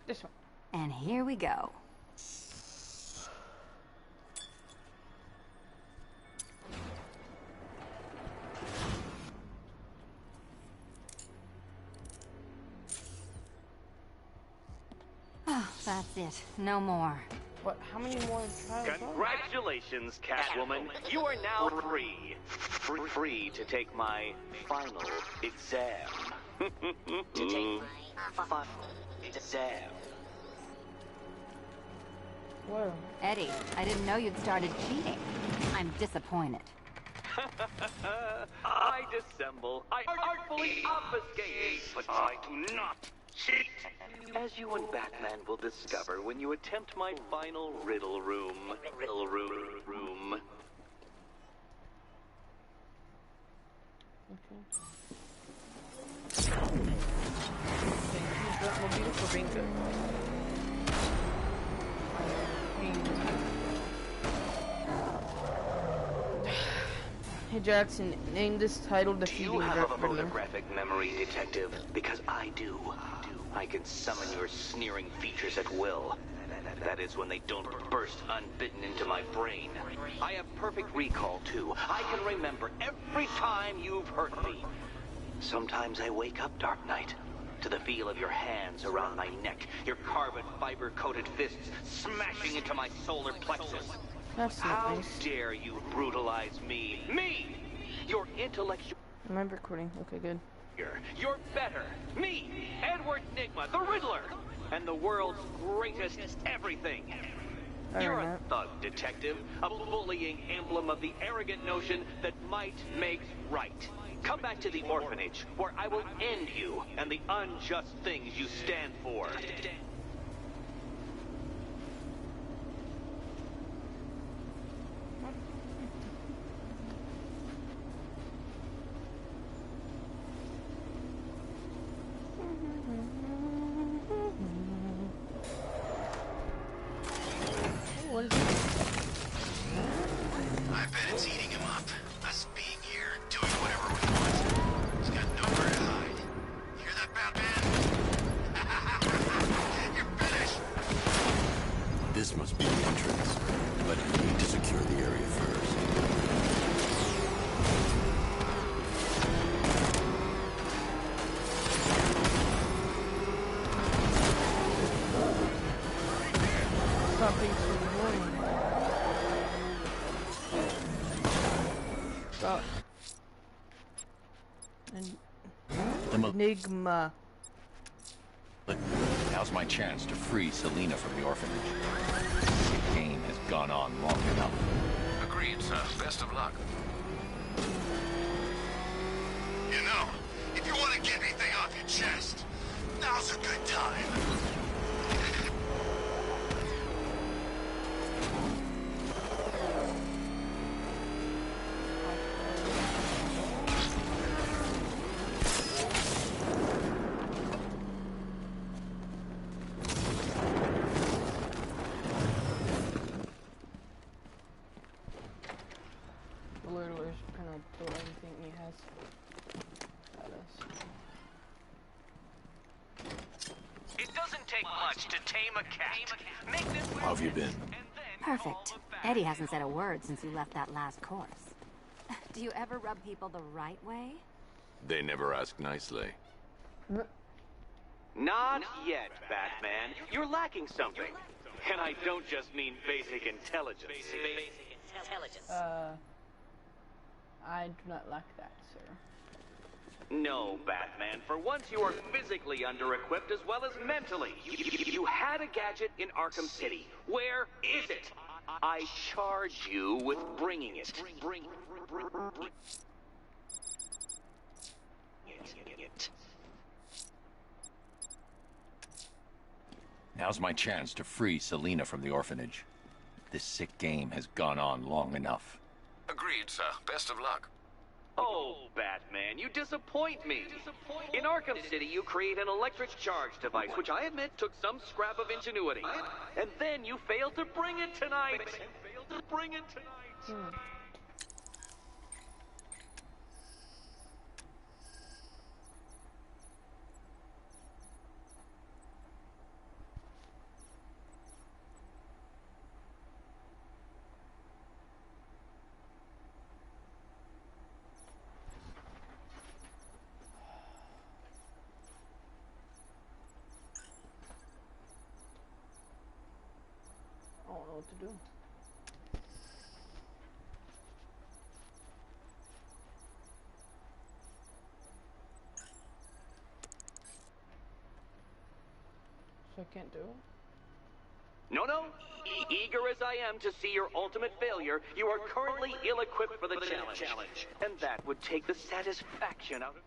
This one. And here we go. Oh, that's it. No more. What? How many more trials are there? Congratulations, Catwoman. You are now free. Free to take my final exam. To take my final exam. Whoa. Eddie, I didn't know you'd started cheating. I'm disappointed. I dissemble. I artfully obfuscate. But I do not cheat. As you and Batman will discover when you attempt my final riddle room. Thank you, Batmobile, for being good. Hey Jackson, name this title defeating Do you have a Riddler. photographic memory, detective? Because I do. I can summon your sneering features at will. That is when they don't burst unbidden into my brain. I have perfect recall, too. I can remember every time you've hurt me. Sometimes I wake up, Dark Knight, to the feel of your hands around my neck, your carbon fiber-coated fists smashing into my solar plexus. That's not How nice. dare you brutalize me? Me! Your intellectual... Am I recording? Okay, good. You're better. Me, Edward Nygma, the Riddler, and the world's greatest everything. You're a thug, detective, a bullying emblem of the arrogant notion that might makes right. Come back to the orphanage, where I will end you and the unjust things you stand for. What is it? I bet it's eating him up. Us being here, doing whatever we want. He's got nowhere to hide. You hear that, Batman? You're finished! This must be the entrance, but I need to secure the area first. Stop being so annoying. Stop. Enigma. Now's my chance to free Selina from the orphanage. The game has gone on long enough. Agreed, sir. Best of luck. You know, if you want to get anything off your chest, now's a good time. The Riddler's gonna throw everything he has at us. It doesn't take much to tame a cat. Make this How have you been? Perfect. Eddie hasn't said a word since you left that last course. Do you ever rub people the right way? They never ask nicely. Not yet, Batman. You're lacking something. And I don't just mean basic intelligence. I do not lack that, sir. No, Batman. For once, you are physically under-equipped as well as mentally. You had a gadget in Arkham City. Where is it? I charge you with bringing it. Bring it. Now's my chance to free Selina from the orphanage. This sick game has gone on long enough. Agreed, sir. Best of luck. Oh, Batman, you disappoint me. In Arkham City, you create an electric charge device, which I admit took some scrap of ingenuity. And then you failed to bring it tonight. I don't know what to do. So I can't do it? No. Eager as I am to see your ultimate failure, you are currently ill-equipped for the challenge. And that would take the satisfaction out of...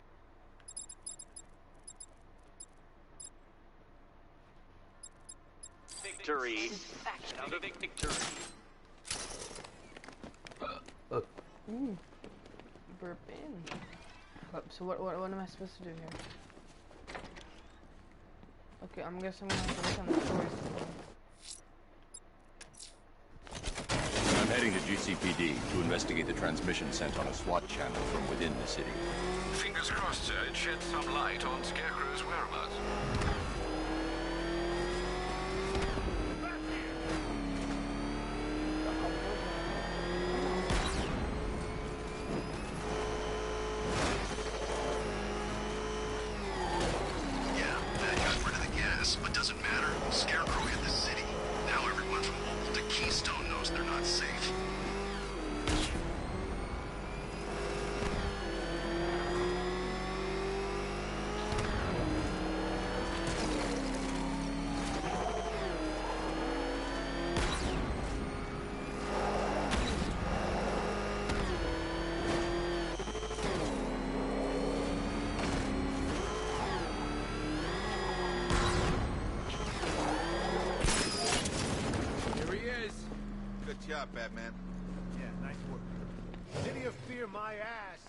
Victory. Out of victory. Burp in. So what am I supposed to do here? Okay, I'm guessing I'm gonna have to look on the stories. I'm heading to GCPD to investigate the transmission sent on a SWAT channel from within the city. Fingers crossed, sir. It sheds some light on Scarecrow's whereabouts. Yeah, that got rid of the gas, but doesn't matter. Scarecrow hit the city. Now everyone from Mobile to Keystone knows they're not safe. Good job, Batman. Yeah, nice work. City of Fear, my ass.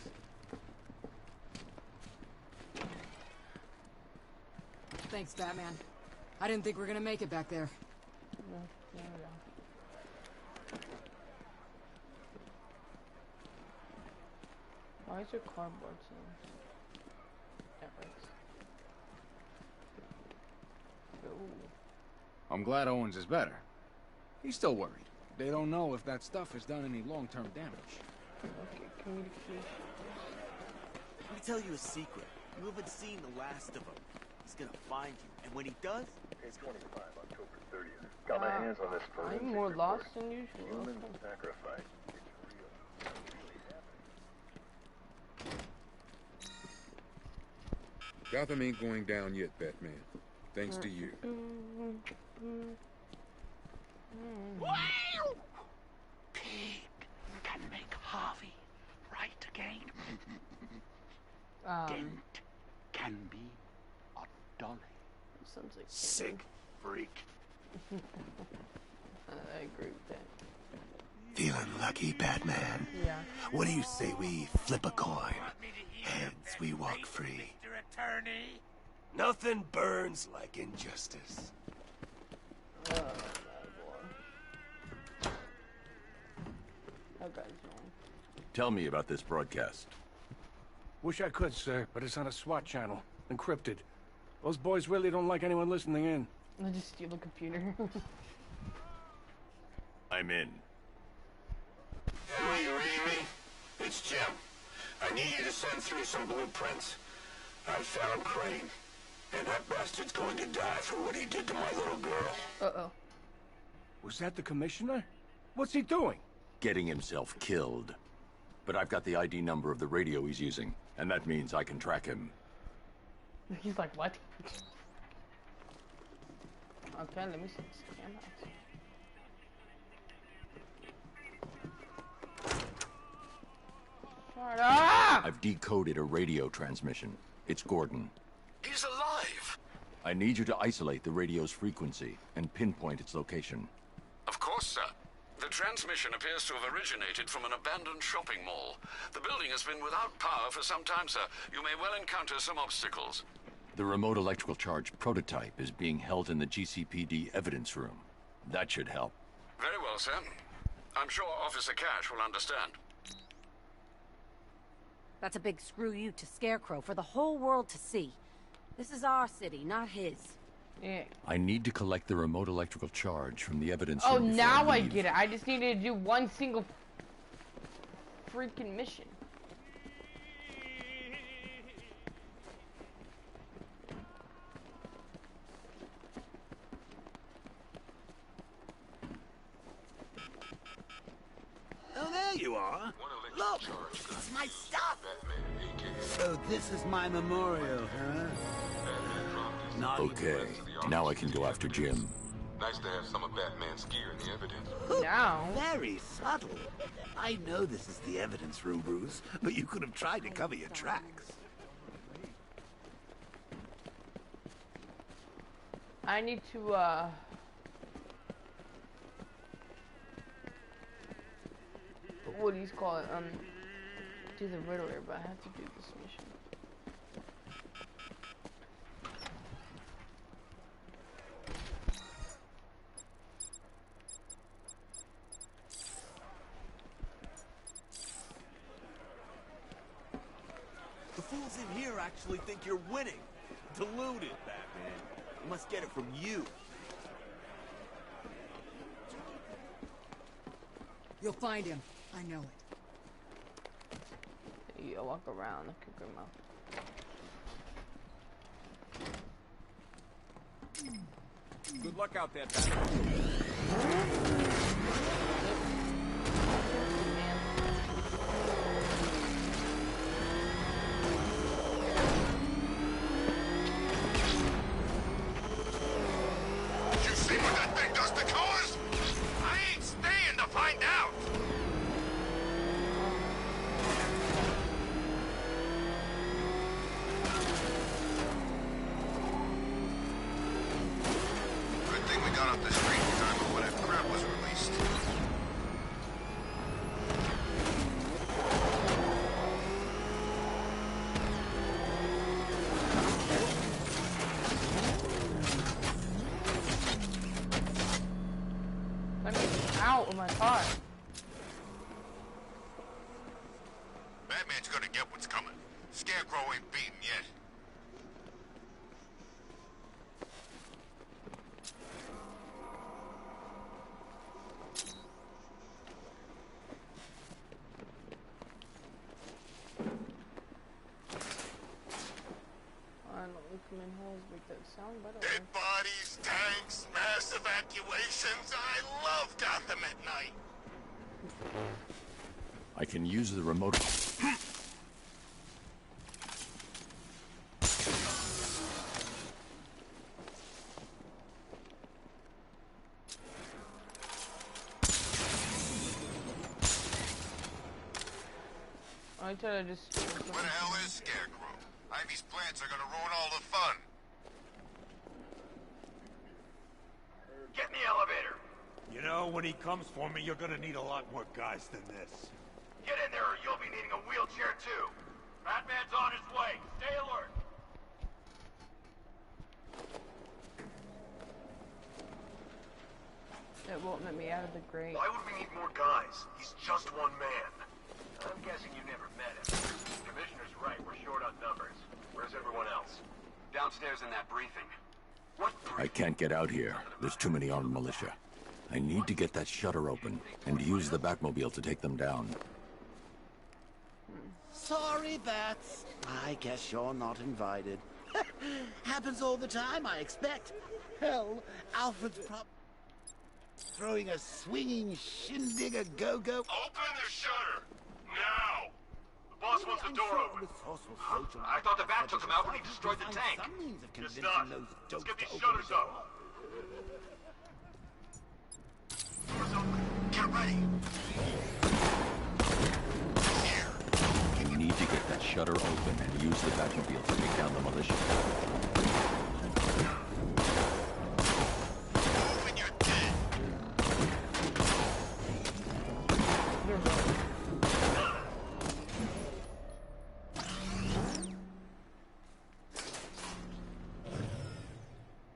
Thanks, Batman. I didn't think we were gonna make it back there. Why is your cardboard saying? That works. I'm glad Owens is better. He's still worried. They don't know if that stuff has done any long-term damage. Okay, communication. Let me tell you a secret. You haven't seen the last of him. He's gonna find you, and when he does... Page 25, October 30th. Got my hands on this forensic I'm more report. lost than usual. Human sacrifice. It's real. It really happened. Gotham ain't going down yet, Batman. Thanks to you. Wow! Pig can make Harvey right again. Dent can be a dolly. Sounds like sick freak. I agree with that. Feeling lucky, Batman? Yeah. What do you say we flip a coin? Heads, we walk free. Mr. Attorney. Nothing burns like injustice. Tell me about this broadcast. Wish I could, sir, but it's on a SWAT channel. Encrypted. Those boys really don't like anyone listening in. I'll just steal the computer. I'm in. Hey, you reading me? It's Jim. I need you to send through some blueprints. I found Crane, and that bastard's going to die for what he did to my little girl. Uh-oh. Was that the commissioner? What's he doing? Getting himself killed. But I've got the ID number of the radio he's using, and that means I can track him. He's like, what? Okay, let me scan that. Shut up! I've decoded a radio transmission. It's Gordon. He's alive! I need you to isolate the radio's frequency and pinpoint its location. Of course, sir. The transmission appears to have originated from an abandoned shopping mall. The building has been without power for some time, sir. You may well encounter some obstacles. The remote electrical charge prototype is being held in the GCPD evidence room. That should help. Very well, sir. I'm sure Officer Cash will understand. That's a big screw you to Scarecrow for the whole world to see. This is our city, not his. Yeah. I need to collect the remote electrical charge from the evidence Oh, room before now I leave. get it. I just needed to do one single freaking mission. Oh, there you are. Look, it's my stuff. So this is my memorial, huh? Okay, now I can go after Jim. Nice to have some of Batman's gear in the evidence. Now? Very subtle. I know this is the evidence room, Bruce, but you could have tried to cover your tracks. I need to, what do you call it? do the Riddler, but I have to do this mission. The fools in here actually think you're winning. Deluded, Batman. I must get it from you. You'll find him. I know it. You walk around like a grandma. Good luck out there, Batman. Did you see what that thing does to cars? I ain't staying to find out. Good thing we got off the street in time before that crap was released. Let me out of my car. Batman's gonna get what's coming. Scarecrow ain't beaten yet. I don't know, come in holes make that sound better. Dead bodies, tanks, mass evacuations. I love Gotham at night. I can use the remote. I thought I just... Where the hell is Scarecrow? Ivy's plants are gonna ruin all the fun. Get in the elevator. You know, when he comes for me, you're gonna need a lot more guys than this. Get in there or you'll be needing a wheelchair too. Batman's on his way. Stay alert. It won't let me out of the grate. Why would we need more guys? He's just one man. I'm guessing you never met him. Commissioner's right, we're short on numbers. Where's everyone else? Downstairs in that briefing. What I can't get out here. There's too many armed militia. I need to get that shutter open and use the Batmobile to take them down. Sorry, Bats. I guess you're not invited. Happens all the time, I expect. Hell, Alfred's throwing a swinging shindig a go-go. Open the shutter! Now! The boss wants the door open. I thought the Bat took him out when he destroyed the tank. Guess not. Let's get these shutters up. Doors open. Get ready. You need to get that shutter open and use the Batmobile to take down the militia. Open your dead.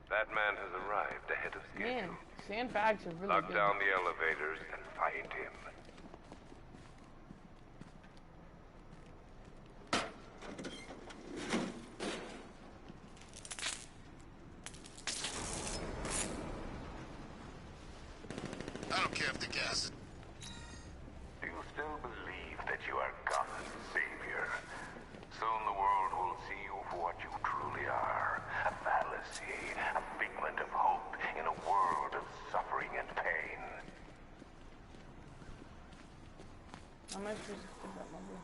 Batman has arrived ahead of schedule. Man, sandbags are really Lock good. down the elevators and find him. I don't care if the gas... Do you still believe that you are Gotham's savior? Soon the world will see you for what you truly are. A fallacy, a figment of hope in a world of suffering and pain. How am I supposed to put that mobile?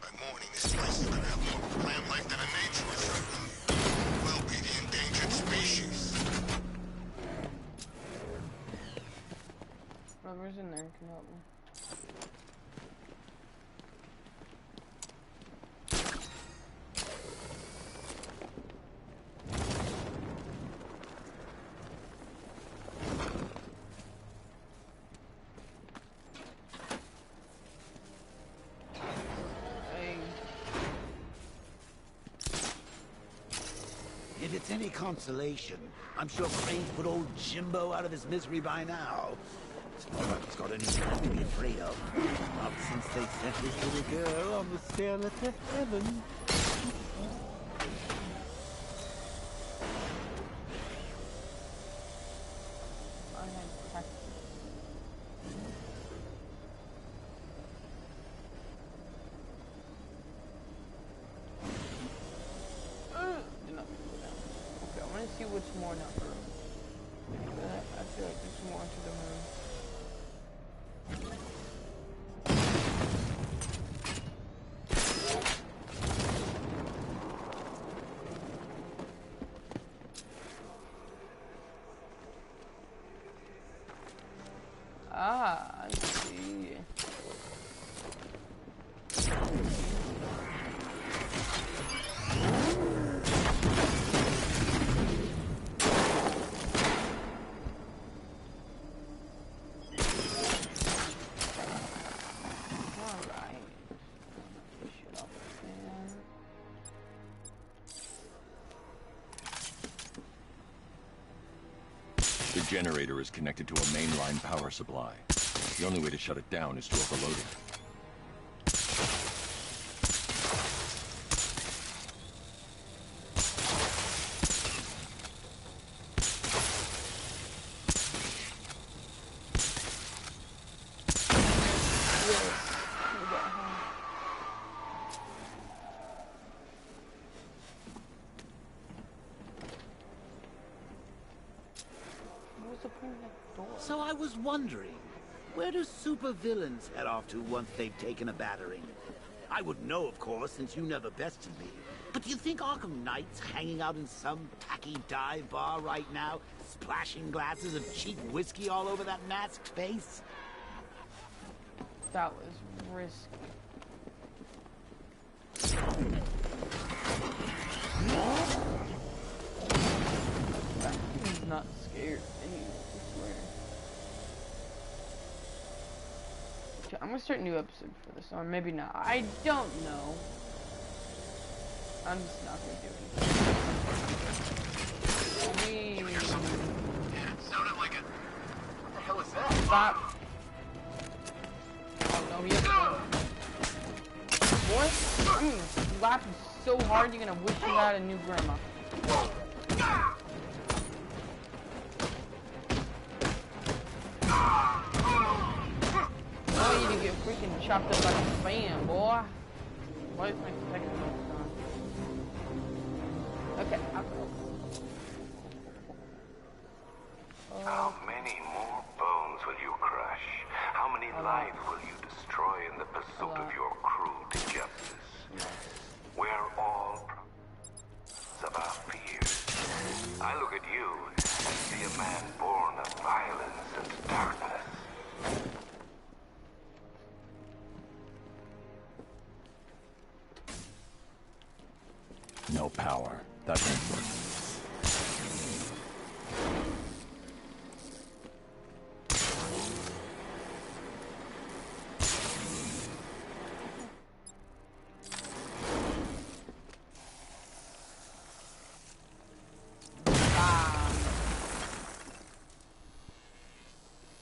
By morning, this place is gonna have more of a plant life than a nature reserve. We'll be the endangered species. Whoever's in there can help me. it's any consolation, I'm sure Crane's put old Jimbo out of his misery by now. It's not like he's got anything to be afraid of. Not since they sent his little girl on the sailor to heaven. See what's more now. I feel like there's more to the moon. Ah, I see. The generator is connected to a mainline power supply. The only way to shut it down is to overload it. So I was wondering, where do supervillains head off to once they've taken a battering? I wouldn't know, of course, since you never bested me. But do you think Arkham Knight's hanging out in some tacky dive bar right now, splashing glasses of cheap whiskey all over that masked face? That was risky. He's not scared. I'm gonna start a new episode for this, or maybe not. I don't know. I'm just not gonna do anything. You hear something? Yeah, it sounded like it. What the hell is that? Stop. Oh no, he has to. Boy, I'm gonna slap you so hard you're gonna wish you had a new grandma. Oh, you didn't get freaking chopped up like a fan, boy. Why is my second one on? Okay, I'll go. How many more bones will you crush? How many lives will you destroy in the pursuit of your crude justice? We're all of our fears. I look at you and see a man born of violence and darkness. No power. That won't work.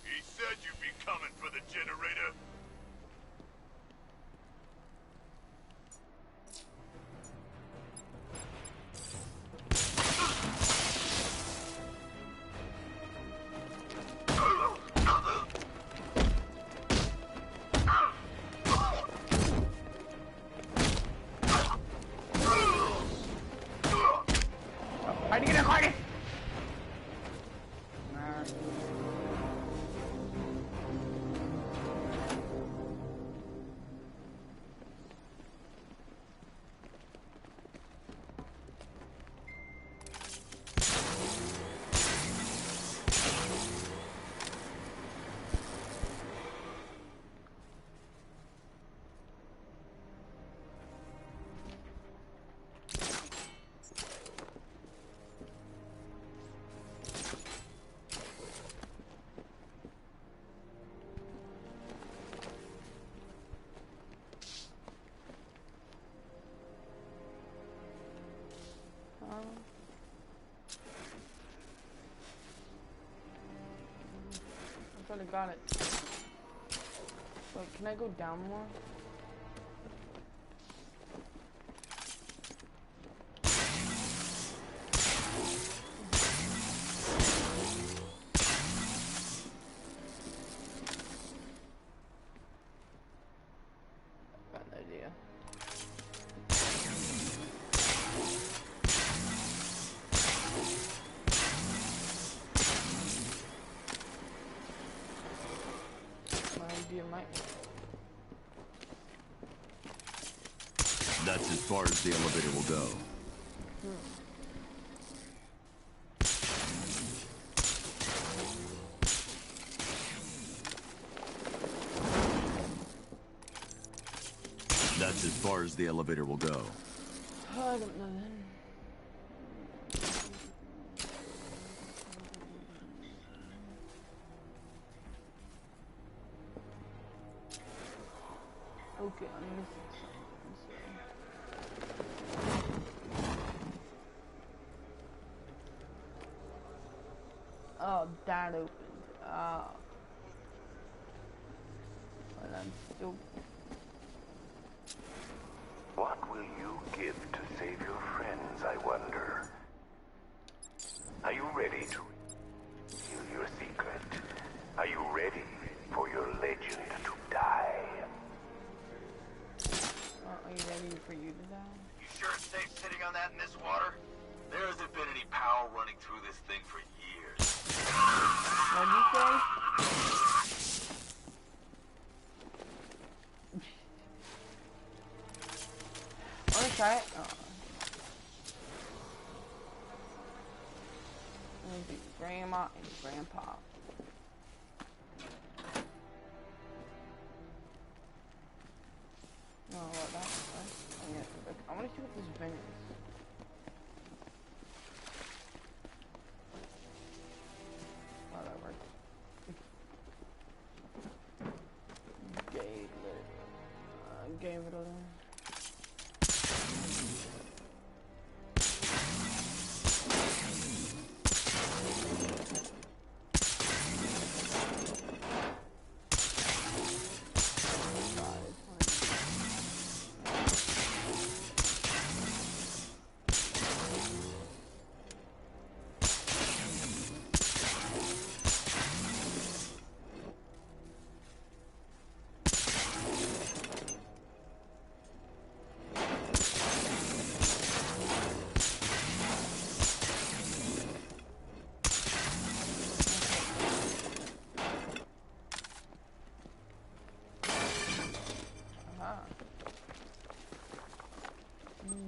He said you'd be coming for the generator. got it. Wait, can I go down more? Got an idea. Might work. That's as far as the elevator will go. That's as far as the elevator will go. I don't know then. Okay, I'm missing something, so... Oh, that opened. But I'm still... What will you give to save your friends, I wonder? Are you ready to reveal your secret? Are you ready for your legend to die? Are you ready for you to die? You sure it's safe sitting on that in this water? There hasn't been any power running through this thing for years. What'd you say? Wanna try it? Oh. I'm gonna do Grandma and Grandpa. No, what that? I want to see what this vent is. Oh, that worked. Gave it a little.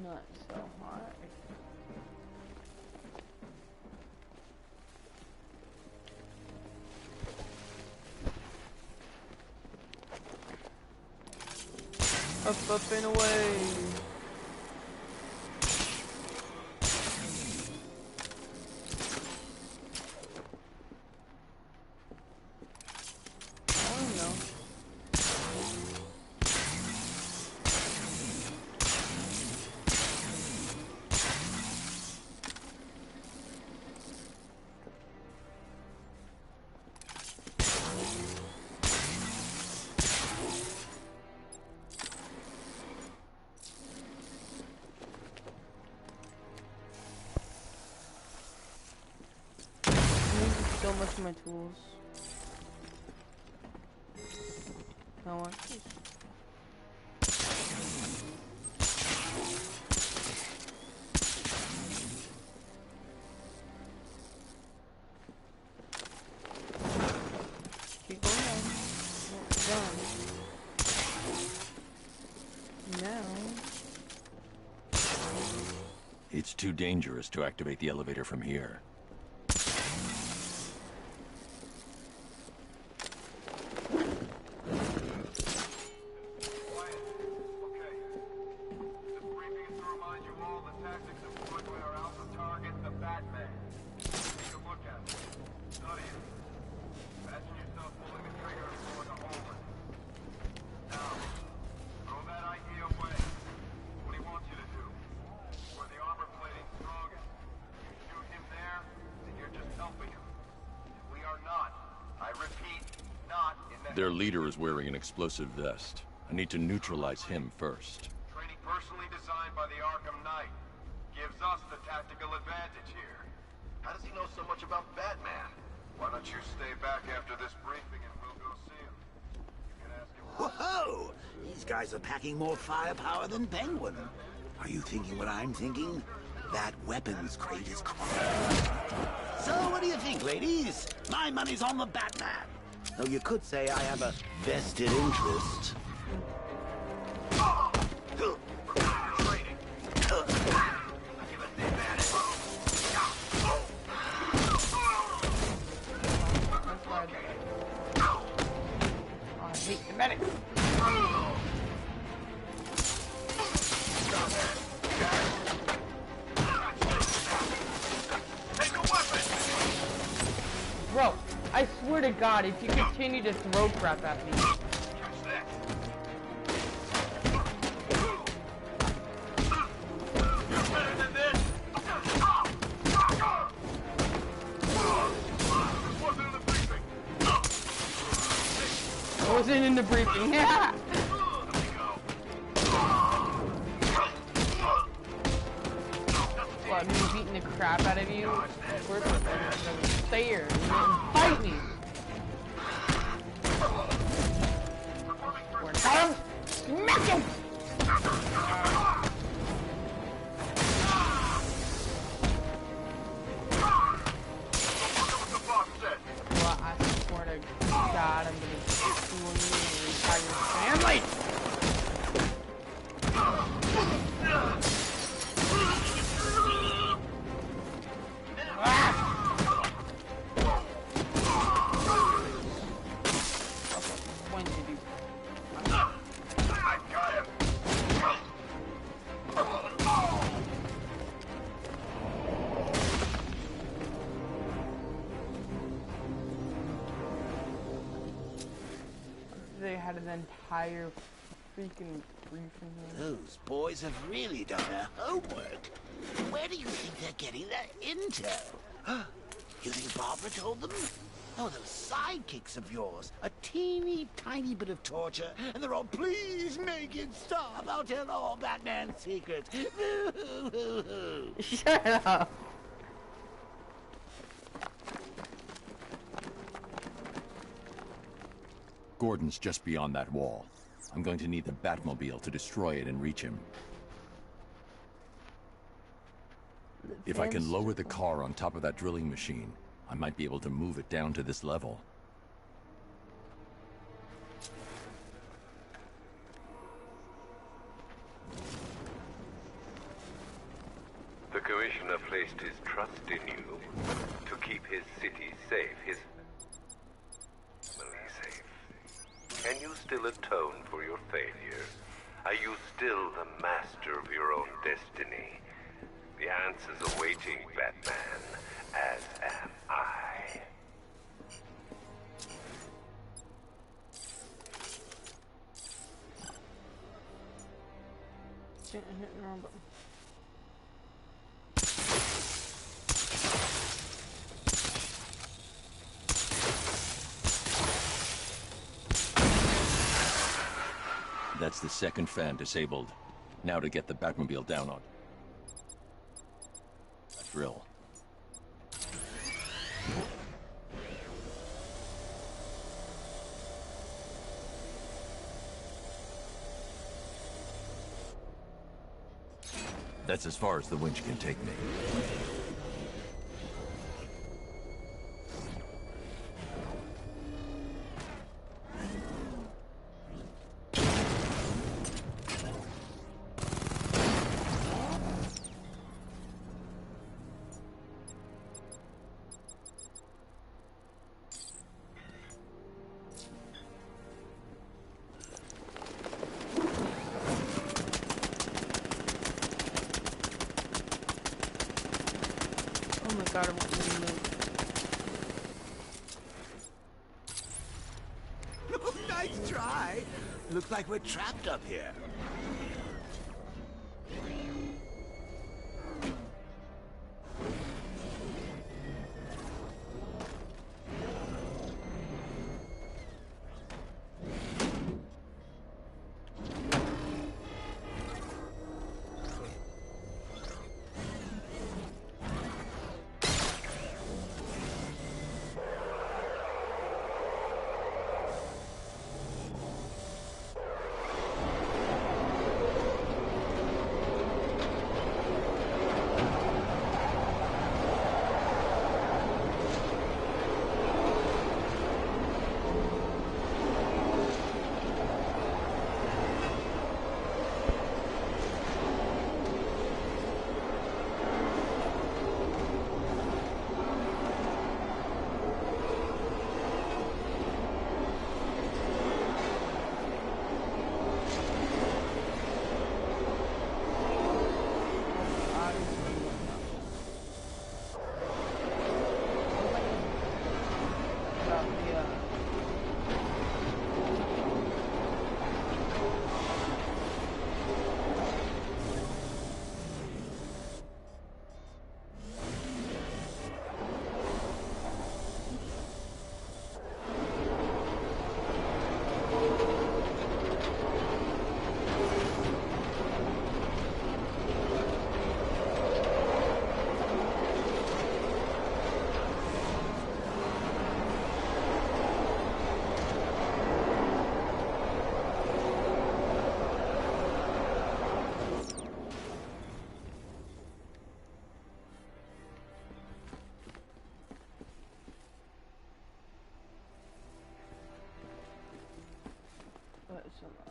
Not so hard. Up and away. So much of my tools. Now what? Keep going on. Done. Now. It's too dangerous to activate the elevator from here. Where the armor plating's strongest. You shoot him there, Their leader is wearing an explosive vest. I need to neutralize him first. Training personally designed by the Arkham Knight. Gives us the tactical advantage here. How does he know so much about Batman? Why don't you stay back after this briefing and we'll go see him? You can ask him. Whoa! These guys are packing more firepower than Penguin. Are you thinking what I'm thinking? That weapons crate is crazy. So what do you think, ladies? My money's on the Batman. Though you could say I have a vested interest. The medic. Bro, I swear to God, if you continue to throw crap at me. Wasn't in the briefing. Yeah. What, me beating the crap out of you? Where's the stairs? You didn't fight me. We're done. Smack him. Well, I swear to God, I'm gonna kill you and your family! When did you? I got him! They had an entire freaking briefing here. Those boys have really done their homework. Where do you think they're getting their intel? You think Barbara told them? Oh, those sidekicks of yours. A teeny tiny bit of torture, and they're all, please make it stop. I'll tell all Batman's secrets. Shut up. Gordon's just beyond that wall. I'm going to need the Batmobile to destroy it and reach him. If I can lower the car on top of that drilling machine, I might be able to move it down to this level. The Commissioner placed his trust in you to keep his city safe, his family safe. Can you still atone for your failures? Are you still the master of your own destiny? The answer's awaiting, Batman, as am I. Hit the wrong button. That's the second fan disabled. Now to get the Batmobile down on. Drill. That's as far as the winch can take me. Oh my God, I want to move. Nice try. Looks like we're trapped up here.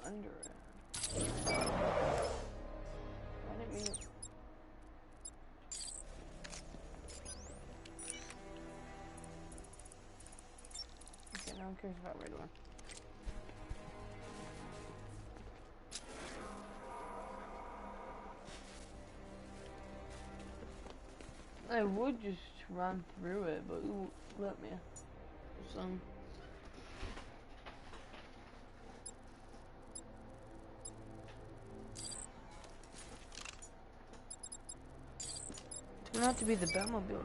under it. I didn't mean to... Okay, no one cares about red one. I would just run through it, but it won't let me. Some. It's gonna have to be the Batmobile.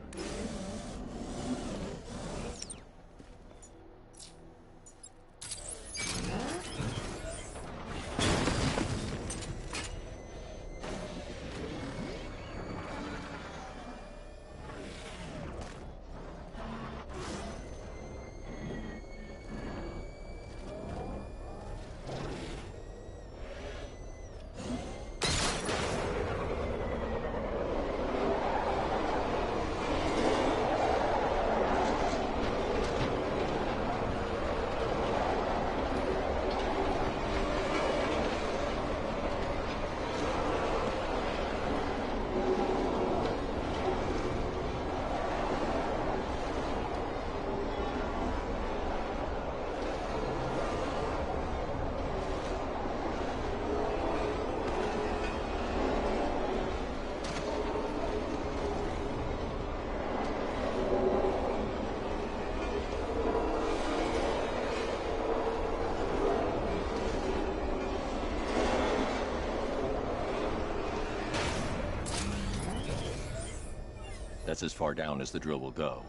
That's as far down as the drill will go.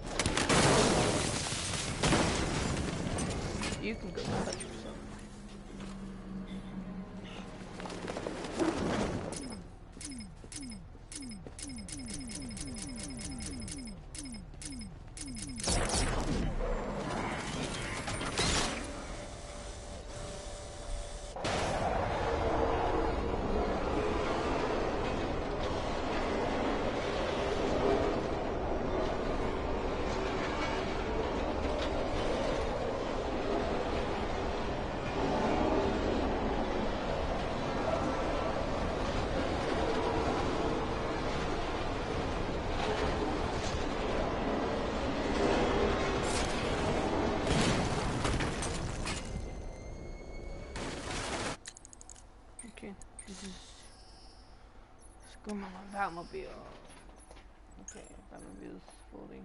You can go touch yourself. Screw my Batmobile. Okay, Batmobile's folding.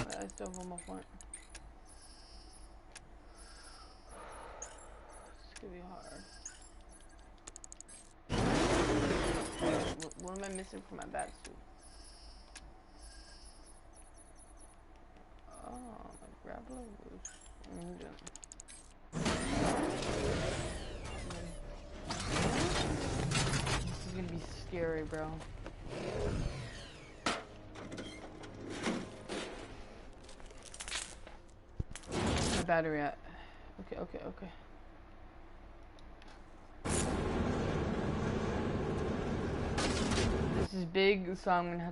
I still have one more point. It's gonna be hard. What am I missing from my bat suit? Oh, my grappler was This is gonna be scary, bro. My battery at? Okay. This is big, so I'm gonna have